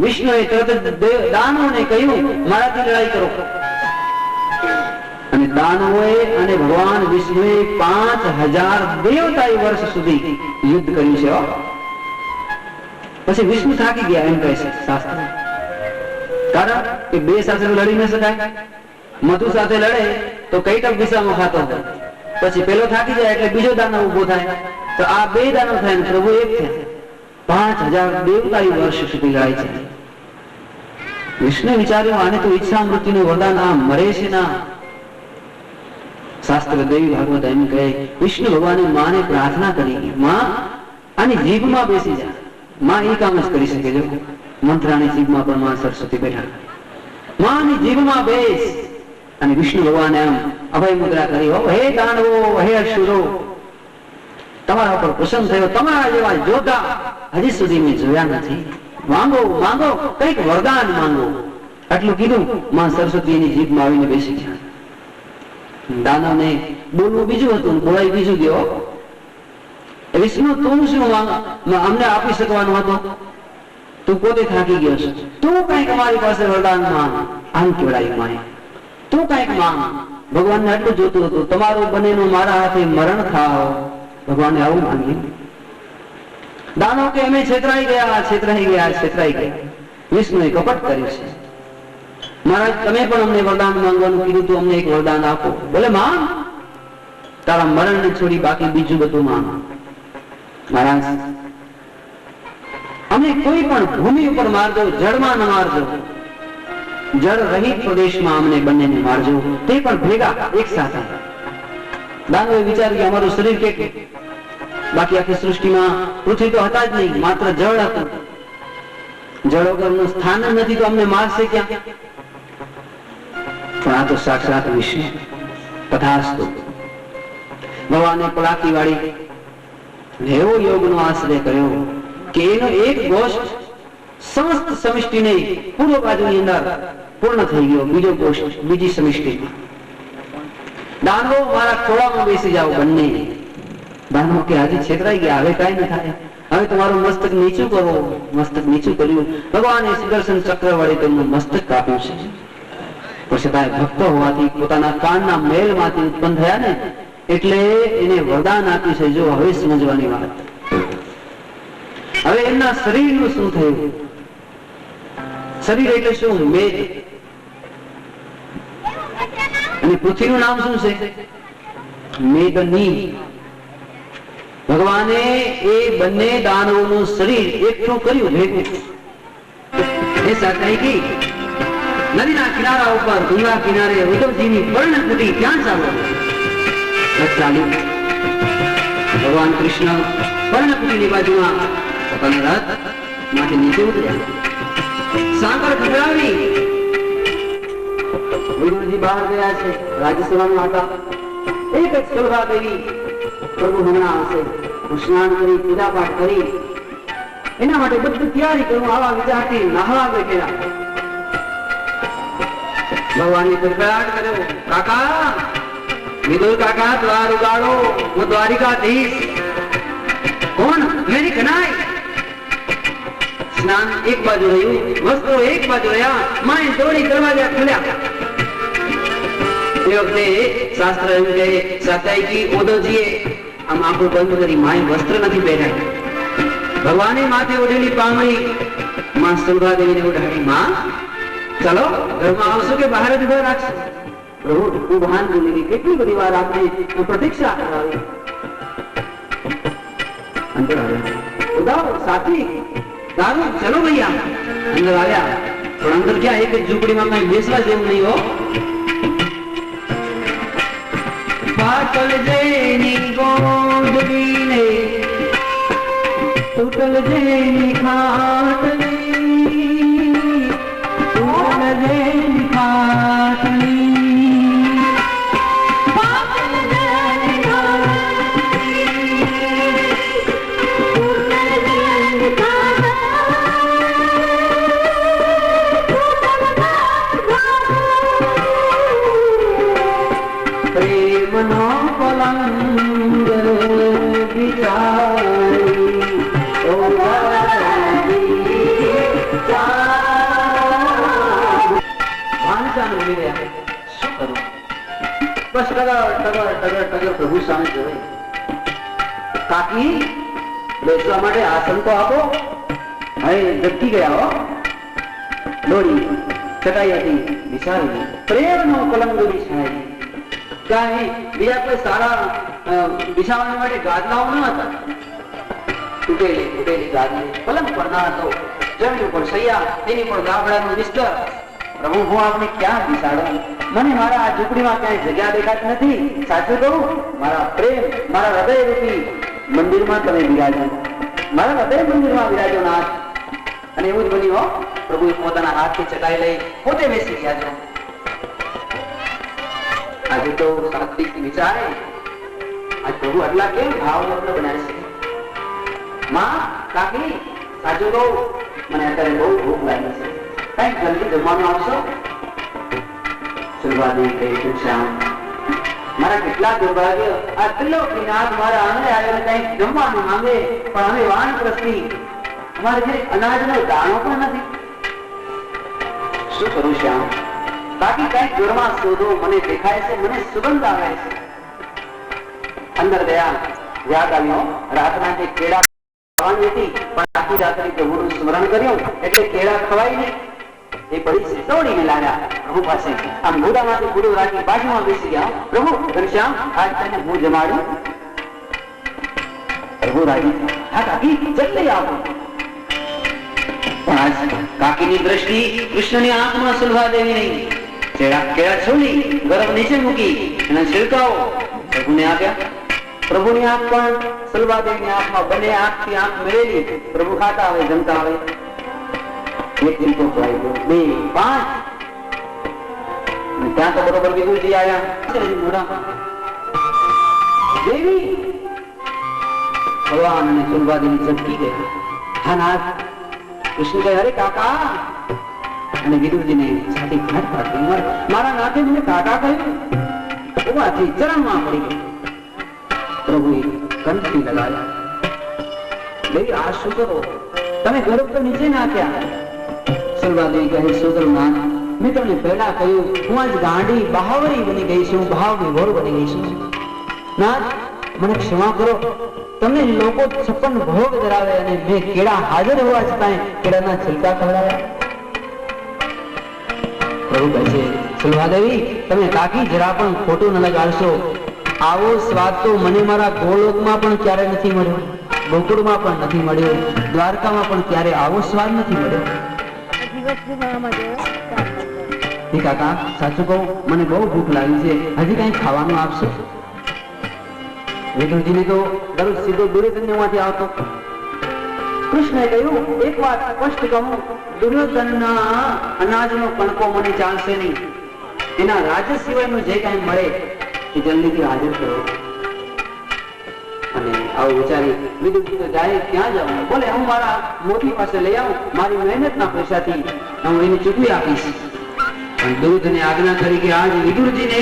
વિષ્ણુએ તરત દાનવોને કહ્યું મારાથી લડાઈ કરો. અને દાનવોએ અને ભગવાન વિષ્ણુએ 5000 દેવતાઈ વર્ષ સુધી યુદ્ધ કર્યું છે. પછી વિષ્ણુ થાકી ગયા એમ કહે છે શાસ્ત્ર. કારણ કે બે સાથે લડી ન શકાય. મધુ સાથે લડે તો કઈટક દિશામાં ખાતો હોય, પછી પેલો થાકી જાય એટલે બીજો દાનવ ઉભો થાય, તો આ બે દાનવ થાય ને પ્રભુ એક થયા. 5000 દેવતાઈ વર્ષ સુધી લડાઈ છે. વિષ્ણુ વિચાર્યું આને તો ઈચ્છા મૃત્યુનું વરદાન, આ મરે છે ના. શાસ્ત્ર દેવી ભાગવત એમ કહે વિષ્ણુ ભગવાને માને પ્રાર્થના કરી, માં આની જીભમાં બેસી જા. માં એ કામ જ કરી શકે. જો મંત્રાની જીભમાં પણ માં સરસ્વતી બેઠા. માની જીભમાં બેસ. અને વિષ્ણુ ભગવાને આમ અભય મુદ્રા કરી. હે દાનવો, હે અસુરો, તમારા પર પ્રસન્ન થયો. તમારા જેવા યોદ્ધા હજી સુધી મેં જોયા નથી. માંગો માંગો, કઈક વરદાન માંગો. આટલું કીધું માં સરસ્વતી એની જીભમાં આવીને બેસી ગયા. દાનવને બોલવું બીજું હતું, બોલાય બીજું ગયો. વિષ્ણુ તું શું અમને આપી શકવાનું હતું? તું પોતે થાકી ગયો છે. તું કઈક અમારી પાસે વરદાન માંગ. આમ કેવડાયું માએ. તું કઈક માંગ. ભગવાનને આટલું જોતું હતું, તમારું બંનેનું મારા હાથે મરણ થાવ. ભગવાને આવું માંગ્યું. દાનવ કે અમે છેતરાઈ ગયા, છેતરાઈ ગયા, છેતરાઈ ગયા. વિષ્ણુએ કપટ કર્યું છે. મહારાજ તમે પણ અમને વરદાન માંગવાનું કીધું તું, અમને એક વરદાન આપો. બોલે માંગ. તારા મરણને છોડી બાકી બીજું બધું માંગ. મહારાજ અમને કોઈ પણ ભૂમિ ઉપર મારજો, જળમાં ન મારજો. જળ રહિત પ્રદેશમાં અમને બંનેને મારજો, તે પણ ભેગા એક સાથે. દાનવે વિચાર્યું કે અમારું શરીર કેટલું, બાકી આખી સૃષ્ટિમાં પૃથ્વી તો હતા જ નહીં, માત્ર જળ હતું. જળ વગરનું સ્થાન નથી તો અમને મારશે ક્યાં? પણ આ તો સાક્ષાત વિષ્ણુ. તથાસ્તુ. ભગવાને પલાકી વાળી એવો યોગનો આશ્રય કર્યો કે એનો એક ગોષ્ઠ સમસ્ત સમિષ્ટિને પૂર્વ બાજુની અંદર પૂર્ણ થઈ ગયો. બીજો ગોષ્ઠ બીજી સમિષ્ટિમાં. દાનવો મારા ખોળામાં બેસી જાઓ બંને. દાનવો કે આજે છેતરાઈ ગયા, હવે કઈ ન થાય, હવે તમારું મસ્તક નીચું કરો. મસ્તક નીચું કર્યું. ભગવાને સુદર્શન ચક્ર વડે તેમનું મસ્તક કાપ્યું છે. પછી ભક્તો હોવાથી પોતાના કાનના મેલમાંથી ઉત્પન્ન થયા ને, એટલે એને વરદાન આપ્યું છે. જો હવે સમજવાની વાત. હવે એમના શરીરનું શું થયું? શરીર એટલે શું? મેઘ. અને પૃથ્વીનું નામ શું છે? મેઘની. ભગવાને એ બંને દાનવોનું શરીર એકઠું કર્યું, ભેગું. એ સાથે ગઈ નદીના કિનારા ઉપર, ગંગા કિનારે ઉદ્ધવજીની પર્ણકુટી, ત્યાં ચાલ્યું. ભગવાન કૃષ્ણ પર્ણકુટીની બાજુમાં પોતાના રથ માંથી નીચે ઉતર્યા. સાંકળ ખખડાવી વિદુરજી બહાર ગયા છે, રાજ્યસભામાં હતા. એક જ સલભા દેવી પ્રભુ હમણાં આવશે, હું સ્નાન કરી પૂજા પાઠ કરી એના માટે બધી તૈયારી કરું, આવા વિચારથી નહાવા બેઠેલા. ભગવાનને ખડખડાટ કર્યો, કાકા વિદુર કાકા દ્વાર ઉગાડો, હું દ્વારિકાધીશ. કોણ? મેરી કનાઈ. સ્નાન એક બાજુ રહ્યું, વસ્ત્રો એક બાજુ રહ્યા, માએ દોડી દરવાજા ખોલ્યા. એ વખતે શાસ્ત્ર એમ કહે, સતાઈજી ઓદવજીએ આમ આંખો બંધ કરી માએ વસ્ત્ર નથી પહેર્યા. ભગવાને માથે ઓઢેલી પામણી માં સલભા દેવીને ઓઢાડી, માં ચલો ઘરમાં આવશો કે બહાર જ ઉભા રાખશો? પ્રભુ તું ભાન ભૂલી, કેટલી બધી વાર આપણે પ્રતીક્ષા કરાવી. અંદર આવ્યા, ઉદાવ સાથી દારૂ, ચલો ભૈયા. અંદર આવ્યા, પણ અંદર ક્યાં એક જ ઝૂંપડીમાં કઈ બેસવા જેવું નહીં હો. પાટલ જેની ગોદડીને તૂટલ જેની ખાટલી, તૂટલ જેની ખાટલી. પ્રેમનો પલંગ બિછાઈ, ઓ ભાનચાન ઉભી રહ્યા. શું કરું? બસ ટગર પ્રભુ સામે જોઈ. કાકી બેસવા માટે આસન તો આપો. હવે ધટકી ગયા હો. દોડી ચટાઈ હતી બિછાવી, પ્રેમનો પલંગ બિછાઈ. કાંઈ બીજા કોઈ સારા બિછાવવા માટે ગાદલાઓ ન હતા. તૂટેલી ગાદલી, પલંગ પર ના હતો, જમીન ઉપર સૈયા, તેની પર ગાબડાનું બિસ્તર. પ્રભુ હું આપને ક્યાં બિછાડું? મને મારા આ ઝૂંપડીમાં ક્યાંય જગ્યા દેખાતી નથી. સાચું કહું, મારા પ્રેમ, મારા હૃદય રૂપી મંદિરમાં તમે બિરાજો, મારા હૃદય મંદિરમાં બિરાજો નાથ. અને એવું જ બન્યું હો. પ્રભુએ પોતાના હાથથી ચટાઈ લઈ પોતે બેસી ગયા છો. આજે તો સાત્વિક વિચારે આજ પ્રભુ આટલા કેમ ભાવનગ્ન બનાવે છે? માં, કાકી સાચું કહું, મને અત્યારે બહુ ભૂખ લાગી છે, કઈક જલ્દી જમવાનું આપશો? સલભાદેવી કહે, શ્યામ મારા કેટલા દુર્ભાગ્ય, આ ત્રિલોકીનાથ મારા આંગણે આવીને કઈક જમવાનું માંગે, પણ અમે વાનપ્રસ્થી, અમારે ઘરે અનાજનો દાણો પણ નથી. શું કરું શ્યામ? બાકી કઈક ઘરમાં શોધો, મને દેખાય છે, મને સુગંધ આવે છે. અંદર ગયા, યાદ આવ્યો રાતના જે કેળા ખાવાની હતી, પણ આખી રાત્રે પ્રભુનું સ્મરણ કર્યું એટલે કેળા ખવાય નહીં. એ પડી છે, દોડીને લાવ્યા પ્રભુ પાસે. આમ મોઢામાંથી પૂરું રાખી બાજુમાં બેસી ગયા. પ્રભુ ઘનશ્યામ, આજ તને હું જમાડું. પ્રભુ રાજી, હા કાકી જલ્દી આવો. પણ આજ કાકીની દ્રષ્ટિ કૃષ્ણની આંખમાં સલભા દેવી નહીં. કેળા છોડી ગરમ નીચે મૂકી એના છિલકાઓ પ્રભુને આપ્યા. પ્રભુની આંખ પણ સલભાદેવીની આંખમાં, બંને આંખથી આંખ મેળેલી. પ્રભુ ખાતા આવે, જમતા આવે. એક ચિલકો ખવાઈ ગયો, 2, 5. ત્યાં તો બરોબર વિદુરજી આવ્યા મોઢામાં. દેવી ભગવાન અને સલભાદેવી ઝટકી ગયા. હા નાથ. કૃષ્ણ કહે, અરે કાકા. અને વિદુરજીને છાતી ઘાટ પાડી, મારા નાથે મને કાકા કહ્યું. ઉભાથી ચરણમાં પડી ગઈ. પ્રભુએ કંઠી લગાવ્યા. દેવી આ શું કરો? તમે ગરબ તો નીચે નાખ્યા. સલભાદેવી કહે, સુદરનાથ, મેં તમને પહેલા કહ્યું, હું આજ ગાંડી બહાવરી બની ગઈ છું, ભાવ વિભોર બની ગઈ છું. નાથ, મને ક્ષમા કરો. તમને લોકો 56 ભોગ ધરાવે અને મેં કેળા હાજર હોવા છતાં કેળાના છિલકા ખવડાવ્યા. પ્રભુ કહે છે, સલભાદેવી, તમે કાકી જરા પણ ખોટું ન લગાડશો. આવો સ્વાદ તો મને મારા ગોલોકમાં પણ ક્યારે નથી મળ્યો, ગોકુળમાં પણ નથી મળ્યો, દ્વારકામાં પણ ક્યારે આવો સ્વાદ નથી મળ્યો. કાકા સાચું કહું, મને બહુ ભૂખ લાગી છે, હજી કઈ ખાવાનું આપશો? વિદુરજીને તો દરરોજ સીધો દુર્યોધનમાંથી આવતો. કૃષ્ણએ કહ્યું, એક વાત સ્પષ્ટ કહું, દુર્યોધનના અનાજનો કણકો મને ચાલશે નહીં. એના રાજ્ય સિવાયનું જે કાંઈ મળે એ જલ્દીથી હાજર કરો. અને આવું વિચારી વિદુરજી તો જાય ક્યાં જાઉં? બોલે હું મારા મોતી પાસે લઈ આવું, મારી મહેનતના પૈસાથી હું એને ચૂકવી આપીશ. પણ દૂધને આજ્ઞા કરી કે આજ વિદુરજીને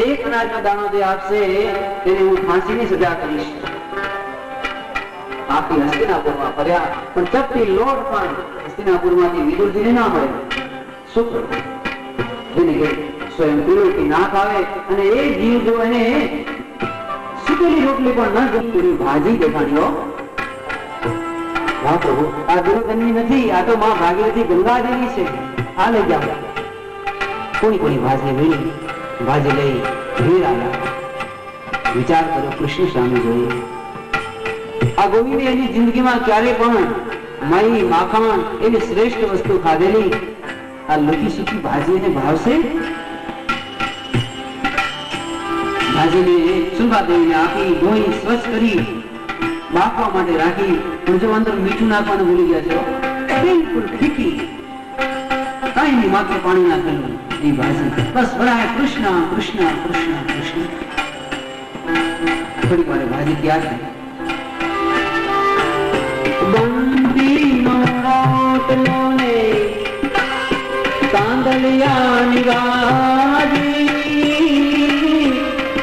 એક અનાજનો દાણો જે આપશે તેને હું ફાંસીની સજા કરીશ. આખી હસ્તિનાપુરમાં ફર્યા પણ ચપટી લોટ પણ હસ્તિનાપુરમાંથી વિદુરજીને ના મળે. શું કરવું? જેને કે સ્વયં તિલોકી નાક આવે અને એ જીવ જો એને સુકેલી રોટલી પણ ન જમતી ભાજી દેખાડ્યો. વાહ પ્રભુ, આ ગુરુકન્યા નથી, આ તો માં ભાગીરથી ગંગાદેવી છે. આ લઈ જાઓ. કોની ભાજી મેળવી, ભાજી લઈ ઘેર આવ્યા. વિચાર કરો, કૃષ્ણ સામે જોઈએ. આ ગોવિંદે એની જિંદગીમાં ક્યારે પણ મહી માખણ એવી શ્રેષ્ઠ વસ્તુ ખાધેલી. આ લોકી સૂકી ભાજી એને ભાવશે? ભાજીને સુભાદેવીને આપી, ધોઈ સ્વચ્છ કરી બાફવા માટે રાખી. પણ જો અંદર મીઠું નાખવાનું ભૂલી ગયા છે, બિલકુલ ફીકી, કઈ નહીં, માત્ર પાણી નાખેલું એ ભાજી. બસ ભરાય કૃષ્ણ કૃષ્ણ કૃષ્ણ કૃષ્ણ. થોડીક વાર ભાજી તૈયાર થઈ. બંદીનો રોટલો ને કાંદલિયાની વાજી,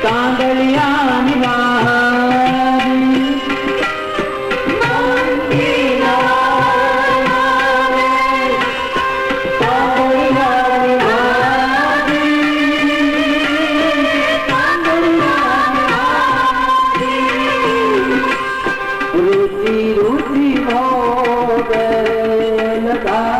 કાંદલિયાની વાજી. બંદીનો કાંદલિયાની વાજી, કાંદલિયાની વાજી. રુચિ રુચિ ભોગ લગાઈ,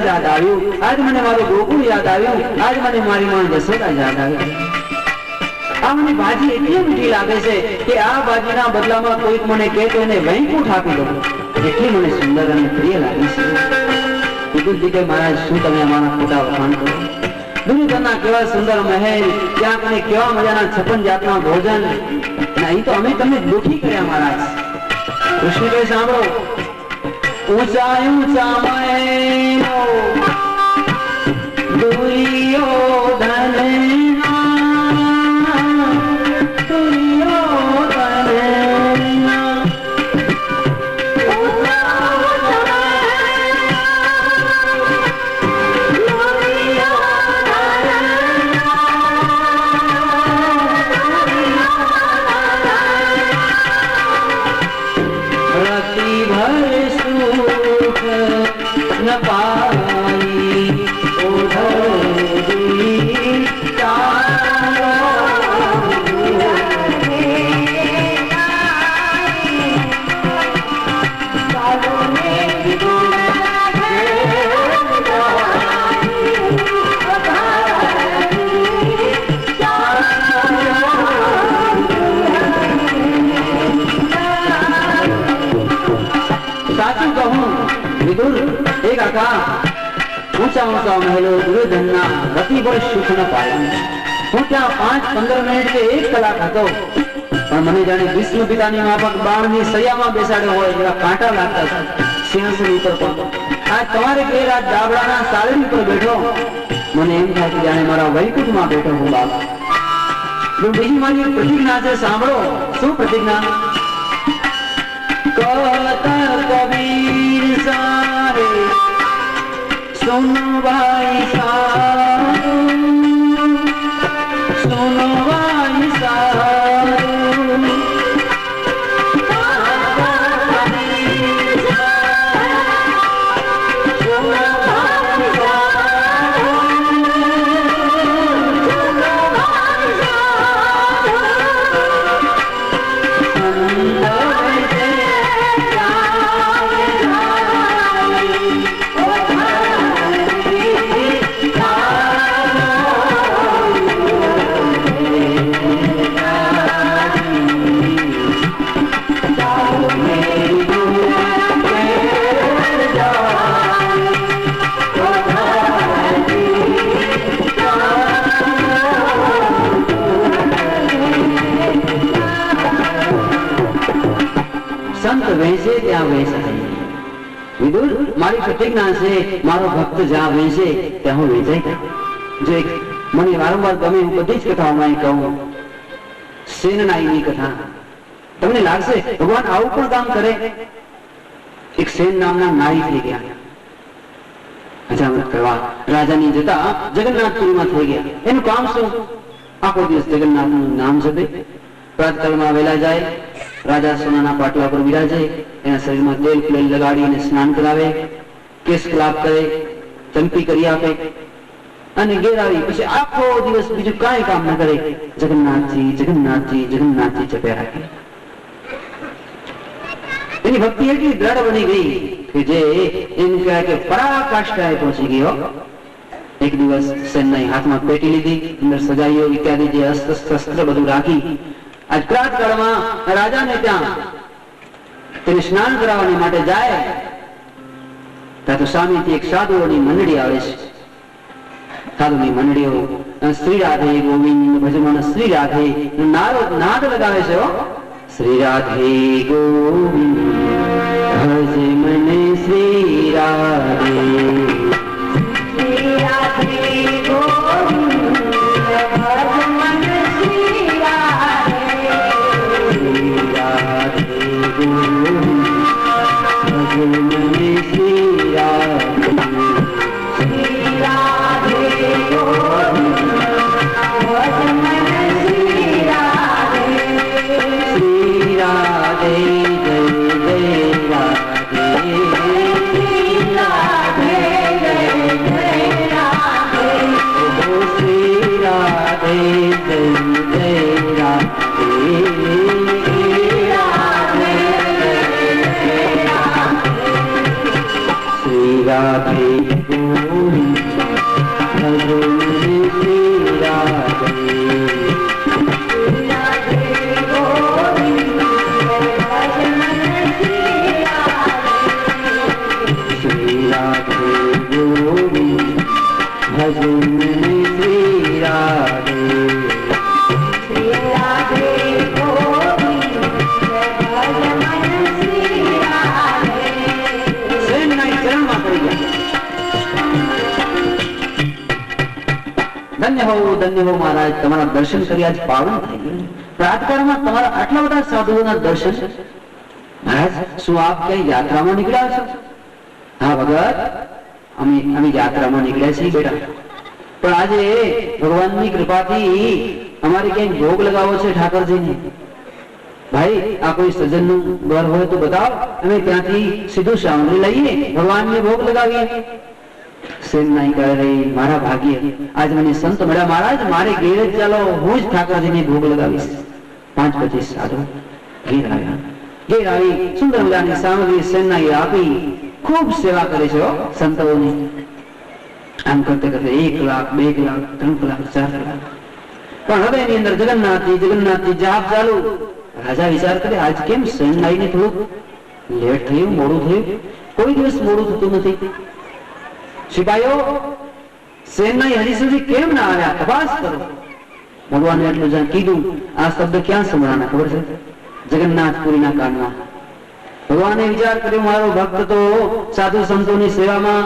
યાદ આવ્યું, આજ મને મારું ગોકુળ યાદ આવ્યું, આજ મને મારી માં જશોદા યાદ આવી. આ મને ભાજી એટલી મીઠી લાગે છે કે આ ભાજીના બદલામાં કોઈક મને કહે તો એને વૈકુંઠ આપી દો, એટલી મને સુંદર અને પ્રિય લાગી છે. વિદુરજી કે મહારાજ, શું તમે અમારા ખોટા વખાણ કરો? દુર્યોધનના કેવા સુંદર મહેલ, ત્યાં કને કેવા મજાના 56 જાતના ભોજન, નહીં તો અમે તમને દુખી કર્યા મહારાજ. કૃષ્ણ કહે, સાંભળો, ઊંચા ઊંચા મહેલો દુર્યોધનના, દુર્યોધનના. ન પાઈ ઓઢવી ચાલો, ચાલો ને સાચું કહું વિદુર, એક આકા ઊંચા ઊંચા મહેલો દુર્યોધનના રતિભર સુખ ન પાયું. હું ત્યાં 5-15 મિનિટ કે 1 કલાક હતો, પણ મને જાણે વિષ્ણુ પિતાની માફક બાણની સૈયામાં બેસાડ્યો હોય એવા કાંટા લાગતા હતા. સિંહાસન ઉપર પણ આ તમારે ઘેર આ ડાબડાના સાળણી પર બેઠો, મને એમ થાય કે જાણે મારા વૈકુંઠમાં બેઠો હું બાપ. બીજી મારી પ્રતિજ્ઞા છે, સાંભળો. શું પ્રતિજ્ઞા? કવતર કબીર સારે સુનો ભાઈ સારું, સુનો ભાઈ સારું. વેચે ત્યાં વેચાય. વિદુર, મારી પ્રતિજ્ઞા છે, મારો ભક્ત જ્યાં વેચે ત્યાં હું વેચાય. જો એક મને વારંવાર ગમે હું બધી જ કથાઓમાં કહું, સેનનાઈની કથા તમને લાગશે ભગવાન આવું પણ કામ કરે. એક સેન નામના નારી થઈ ગયા, હજામત કરવા રાજાની જતા જગન્નાથપુરીમાં થઈ ગયા. એનું કામ શું? આખો દિવસ જગન્નાથનું નામ જપે, પ્રાતકાળમાં વહેલા જાય, રાજા સોનાના પાટલા પર બિરાજે, એના શરીરમાં તેલ ફુલેલ લગાડીને સ્નાન કરાવે, કેસ કલાપ કરે, ચંપી કરી આપે અને ઘેર આવી પછી આખો દિવસ બીજું કાંઈ કામ ન કરે, જગન્નાથજી જગન્નાથજી જગન્નાથજી જપ્યા રાખે. એની ભક્તિ એટલી દ્રઢ બની ગઈ કે જે એમ કહેવાય કે પરાકાષ્ઠાએ પહોંચી ગયો. એક દિવસ સેનના હાથમાં પેટી લીધી, અંદર સજાઈઓ ઇત્યાદિ જે અસ્ત્ર શસ્ત્ર બધું રાખી આજ પ્રાતકાળમાં રાજાને ત્યાં તેને સ્નાન કરાવવાની માટે જાય. ત્યાં તો સામેથી એક સાધુઓની મંડળી આવે છે. સાધુની મંડળીઓ શ્રી રાધે ગોવિંદ ભજમન શ્રી રાધે નાદ લગાવે છે. શ્રી રાધે ગોવિંદ ભજમન શ્રી રાધે, શ્રી રાધે ગોવિંદ ભજમન શ્રી રાધે, શ્રી રાધે ગોવિંદ ભજમન શ્રી રાધે, શ્રી રાધે ગોવિંદ ભજમન શ્રી રાધે, શ્રી રાધે જય જય રાધે, શ્રી રાધે જય જય રાધે, શ્રી રાધે જય જય રાધે, શ્રી રાધે ગોવિંદ ભજમન શ્રી રાધે, શ્રી રાધે ગોવિંદ ભજમન શ્રી રાધે, શ્રી રાધે ગોવિંદ ભજમન શ્રી રાધે. શ્રી રાધે ગોવિંદ ભજમન શ્રી રાધે. સેનના ચરણમાં પડી ગયા. ધન્ય હો મહારાજ, તમારા દર્શન કરી આજ પાવન થઈ ગયું. પ્રાતકાળમાં તમારા આટલા બધા સાધુઓના દર્શન. મહારાજ, શું આપ કઈ યાત્રામાં નીકળ્યા છો? હા ભગત, અમે યાત્રામાં નીકળ્યા છીએ બેટા, પણ આજે ભગવાનની કૃપાથી અમારે ક્યાંય ભોગ લગાવો છે ઠાકરજીને. ભાઈ, આ કોઈ સજ્જનનું ઘર હોય તો બતાવો, અમે ત્યાંથી સીધું સામગ્રી લઈએ, ભગવાનને ભોગ લગાવીએ. સેનનાઈ કહે, મારા ભાગ્ય આજ મને સંત મળ્યા. મહારાજ, મારે ઘેર જ ચાલો, હું જ ઠાકરજીને ભોગ લગાવીશ. 5-25 સાધુ ઘેર આવ્યા. ઘેર આવી સુંદર મજાની સામગ્રી સેનનાઈ આપી ખૂબ સેવા કરે છે સંતોની. આમ કરતે કરતે 1 લાખ 2 લાખ 3 લાખ 4 લાખ પણ હૃદયની અંદર જગન્નાથજી જગન્નાથજી જાપ ચાલુ. રાજા વિચાર કરે, આજ કેમ સેનનાઈને થોડુંક લેટ થયું, મોડું થયું? કોઈ દિવસ મોડું થતું નથી. સિપાહીઓ, સેનનાઈ હજી સુધી કેમ ના આવ્યા? તપાસ કરો. ભગવાને એટલું જ્યાં કીધું, આ શબ્દ ક્યાં સંભળાના ખબર છે? જગન્નાથપુરીના કાનમાં. ભગવાને વિચાર કર્યો, મારો ભક્ત તો સાધુ સંતોની સેવામાં,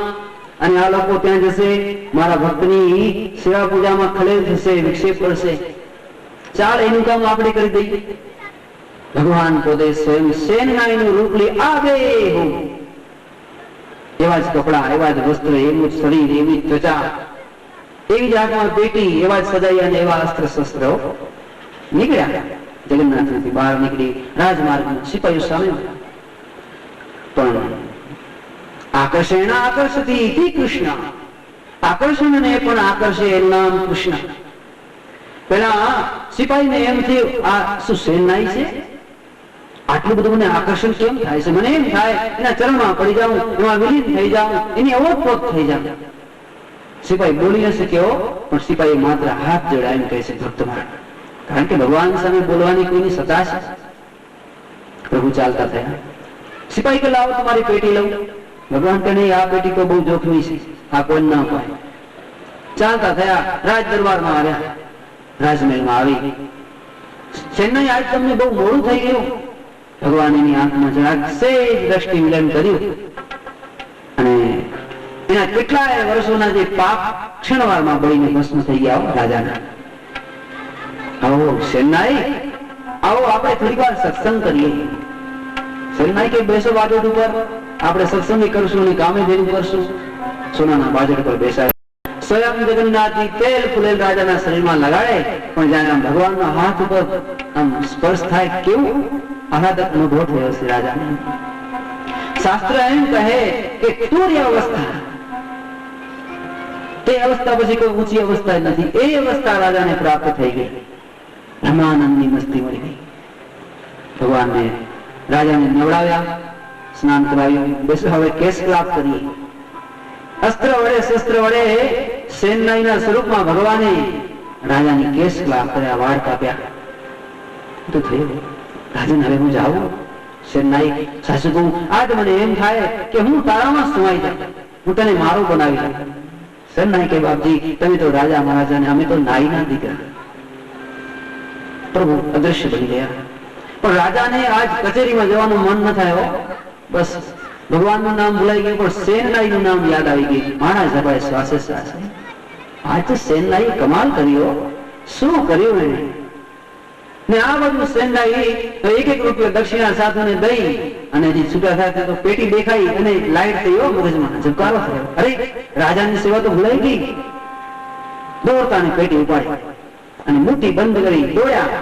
અને આ લોકો ત્યાં જશે, મારા ભક્તની સેવા પૂજામાં ખલેલ થશે, વિક્ષેપ કરશે. ચાલ, એનું કામ આપણે કરી દઈએ. ભગવાન પોતે સ્વયં સેનનાઈનું રૂપ લઈ આવે. એવા જ કપડા, એવા જ વસ્ત્ર, એવું જ શરીર, એવી જ ત્વચા, એવી જ હાથમાં પેટી, એવા જ સજાઈ અને એવા અસ્ત્ર શસ્ત્રો નીકળ્યા. જગન્નાથમાંથી બહાર નીકળી રાજમાર્ગમાં સિપાહીઓ સામે. પણ આકર્ષણ આકર્ષતી ઇતિ કૃષ્ણ, આકર્ષણને પણ આકર્ષે એનું નામ કૃષ્ણ. પેલા સિપાહીને એમ થયું, આ શું સેનનાઈ છે? આટલું બધું મને આકર્ષણ કેમ થાય છે? મને એમ થાય એના ચરણમાં પડી જાઉં, એમાં વિલીન થઈ જાઉં, એની ઓતપ્રોત થઈ જાઉં. સિપાહી બોલી ન શક્યો, પણ સિપાહી માત્ર હાથ જોડાઈને કહે છે, ભક્ત મારા, કારણ કે ભગવાન સામે બોલવાની કોઈની સત્તા છે. પ્રભુ ચાલતા થયા. સિપાહી કે લાવો તમારી પેટી લઉં. ભગવાન કે નહીં, આ પેટી તો બહુ જોખમી છે, આ કોઈ ના પાય. ચાલતા થયા, રાજ દરબારમાં આવ્યા. રાજમહેલમાં આવી, ચેન્નઈ આજ તમને બહુ મોડું થઈ ગયું, ભગવાન એની આંખમાં જરાક સેજ દ્રષ્ટિ મિલન કર્યું અને એના કેટલાય વર્ષોના જે પાપ ક્ષણવારમાં બળીને ભસ્મ થઈ ગયા રાજાના. આવો સેનાઈ, આવો આપણે થોડી વાર સત્સંગ કરીએ. સેનાઈ કે બેસો બાજટ ઉપર, આપણે સત્સંગ કરશું અને કામે ભેગું કરશું. સોનાના બાજટ પર બેસાય. સ્વયં જગન્નાથજી તેલ ફૂલેલ રાજાના શરીરમાં લગાડે, પણ જ્યારે આમ ભગવાનના હાથ ઉપર આમ સ્પર્શ થાય કેવું આહલાદક અનુભવ થયો છે રાજાને. શાસ્ત્ર એમ કહે કે તુર્ય અવસ્થા, તે અવસ્થા પછી કોઈ ઊંચી અવસ્થા નથી. એ અવસ્થા રાજાને પ્રાપ્ત થઈ ગઈ. બ્રહ્માનંદની મસ્તી મળી ગઈ. ભગવાનને રાજાને નવડાવ્યા, સ્નાન કરાવ્યું. બેસો હવે કેસ ક્લાપ કરીએ. અસ્ત્ર વડે શસ્ત્ર વડે સેનાઈના સ્વરૂપમાં ભગવાને રાજાની કેસ ક્લાપ કર્યા, વાળ કાપ્યા. તો થયું રાજન, હવે હું જાઉં? સેનાઈ સાસુ કહું, આજ મને એમ થાય કે હું તારામાં સમાઈ જાઉં, હું તને મારું બનાવી દઉં. સેનાઈ કે બાપજી, તમે તો રાજા મહારાજા ને અમે તો નાઈના દીકરા. પ્રભુ અદ્રશ્ય બની ગયા. પણ રાજાને આજ કચેરીમાં જવાનું મન ન થાય. બસ ભગવાનનું નામ ભૂલાઈ ગયું, પણ સેનાઈનું નામ યાદ આવી ગયું. માણા જપાય શ્વાસે શ્વાસે. આજ તો સેનાઈ કમાલ કર્યો. શું કર્યું એને? ને આ બધું સેનાઈ એક એક રૂપિયા દક્ષિણા સાથે દઈ અને જે છૂટા થાય તો પેટી દેખાઈ અને લાઈટ થયો, મગજમાં ઝબકારો થયો. અરે રાજાની સેવા તો ભૂલાઈ ગઈ. દોડતા ને પેટી ઉપાડી અને મુઠ્ઠી બંધ કરી દોડ્યા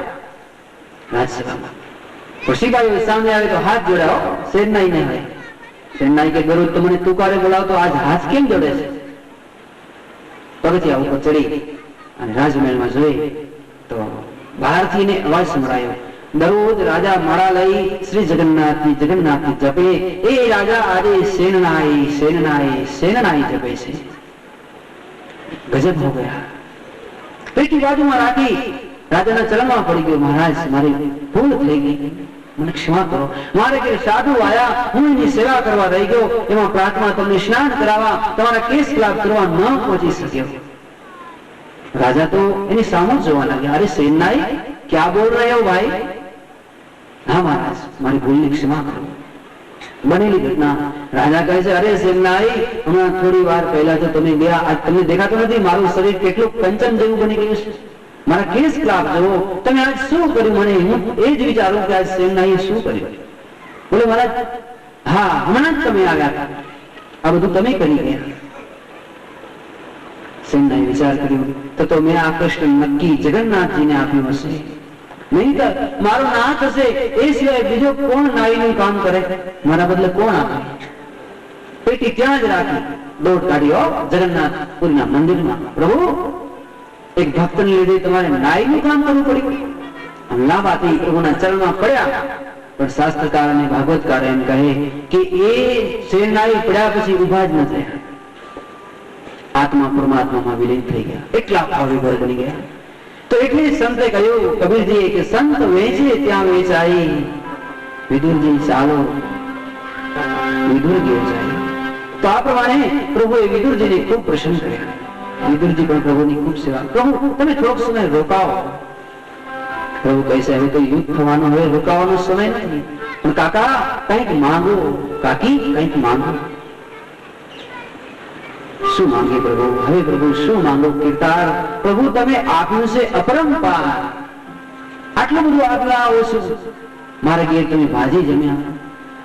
રાજસભામાં. પણ સિપાહીઓ સામે આવે તો હાથ જોડાઓ. સેનાઈ ને હોય. સેનાઈ કે દરરોજ તો મને તુકારે બોલાવતો, આજ હાથ કેમ જોડે છે? પગથિયા ઉપર ચડી અને રાજમહેલમાં જોઈ તો બહારથી ને અવાજ સંભળાયો. દરરોજ રાજા માળા લઈ શ્રી જગન્નાથની જપે. એ રાજા આજે સેનનાઈ સેનનાઈ સેનનાઈ જપે છે. ગજબ હો ગયા. પેટી બાજુમાં રાખી રાજાના ચરણમાં પડી ગયો. મહારાજ, મારી ભૂલ થઈ ગઈ, મને ક્ષમા કરો. મારે કે સાધુ આયા, હું એની સેવા કરવા રહી ગયો. એમાં પ્રાર્થના તમને સ્નાન કરાવવા, તમારા કેસ ક્લાપ કરવા ન પહોંચી શક્યો. રાજા તો એની સામે જોવા લાગ્યા. અરે સેનાઈ, ક્યાં બોલ રહે હો ભાઈ? હા મહારાજ, મારી ભૂલની ક્ષમા કરો. બનેલી ઘટના રાજા કહે છે, અરે સેનાઈ, હમણાં થોડી વાર પહેલા તો તમે ગયા, આજ તમને દેખાતું નથી મારું શરીર કેટલું કંચન જેવું બની ગયું છે? મારા કેસ ક્લાપ જુઓ, તમે આજ શું કર્યું? મને હું એ જ વિચારું કે આજ સેનાઈએ શું કર્યું. બોલે મહારાજ, હા હમણાં જ તમે આવ્યા હતા, આ બધું તમે કરી ગયા. સેનાએ વિચાર કર્યો, તો મેં આ કૃષ્ણ નક્કી જગન્નાથજીને આપ્યું હશે. નહીં તો મારો નાથ હશે એ સિવાય બીજો કોણ નાઈનું કામ કરે? મારા બદલે કોણ આપે? પેટી ત્યાં જ રાખી દોડ કાઢ્યો જગન્નાથપુરીના મંદિરમાં. પ્રભુ, એક ભક્તને લીધે તમારે નાઈનું કામ કરવું પડ્યું. લાંબાથી પ્રભુના ચરણમાં પડ્યા. પણ શાસ્ત્રકાર અને ભાગવતકાર એમ કહે કે એ સેનાઈ પડ્યા પછી ઉભા જ ન થયા. આત્મા પરમાત્મામાં વિલીન થઈ ગયા. એટલા ભાવિભર બની ગયા. તો એટલે સંતે કહ્યું, કબીરજીએ, કે સંત વેચે ત્યાં વેચાઈ, વિદુરજી ચાલો વિદુર ગયો જાય. તો આ પ્રમાણે પ્રભુએ વિદુરજીને ખૂબ પ્રસન્ન કર્યા. વિદુરજી પણ પ્રભુની ખૂબ સેવા. પ્રભુ, તમે થોડોક સમય રોકાવો. પ્રભુ કહે છે, હવે તો યુદ્ધ થવાનો, હવે રોકાવાનો સમય નથી. પણ કાકા કંઈક માંગો, કાકી કંઈક માંગો. શું માંગે પ્રભુ? હવે પ્રભુ શું માંગો? કીર્તાર, પ્રભુ તમે આપ્યું છે અપરંપાર, આટલું બધું આપલા ઓછું. મારા ઘેર તમે ભાજી જમ્યા,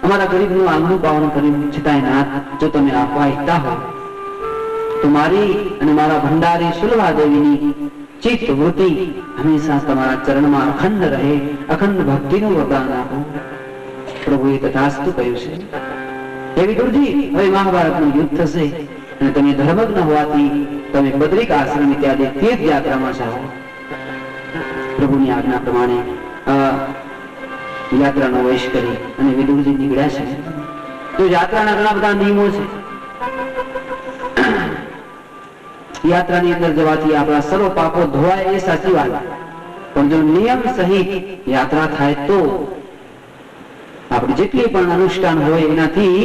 અમારા ગરીબનું આંગણું પાવન કર્યું, છતાંય નાથ, જો તમે આપવા ઈચ્છતા હો તો મારી અને મારા ભંડારી સુલભા દેવીની ચિત્ત વૃત્તિ હંમેશા તમારા ચરણમાં અખંડ રહે, અખંડ ભક્તિનું વરદાન આપો. પ્રભુએ તથાસ્તુ કહ્યું છે. હે વિદુરજી, હવે મહાભારતનું યુદ્ધ થશે અને તમે ધર્મજ્ઞ હોવાથી તમે બદ્રિક આશ્રમ ઇત્યાદિ તીર્થ યાત્રામાં જાઓ. પ્રભુની આજ્ઞા પ્રમાણે યાત્રાનો વેશ કરી અને વિદુરજી નીકળ્યા છે. તો યાત્રાના ઘણા બધા નિયમો છે. યાત્રાની અંદર જવાથી આપણા સર્વ પાપો ધોવાય એ સાચી વાત, પણ જો નિયમ સહિત યાત્રા થાય તો આપણે જેટલી પણ અનુષ્ઠાન હોય એનાથી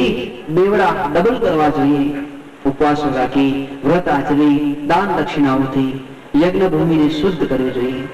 બેવડા ડબલ કરવા જોઈએ. ઉપવાસો રાખી, વ્રત આચરી, દાન દક્ષિણાઓથી યજ્ઞ ભૂમિને શુદ્ધ કરવી જોઈએ.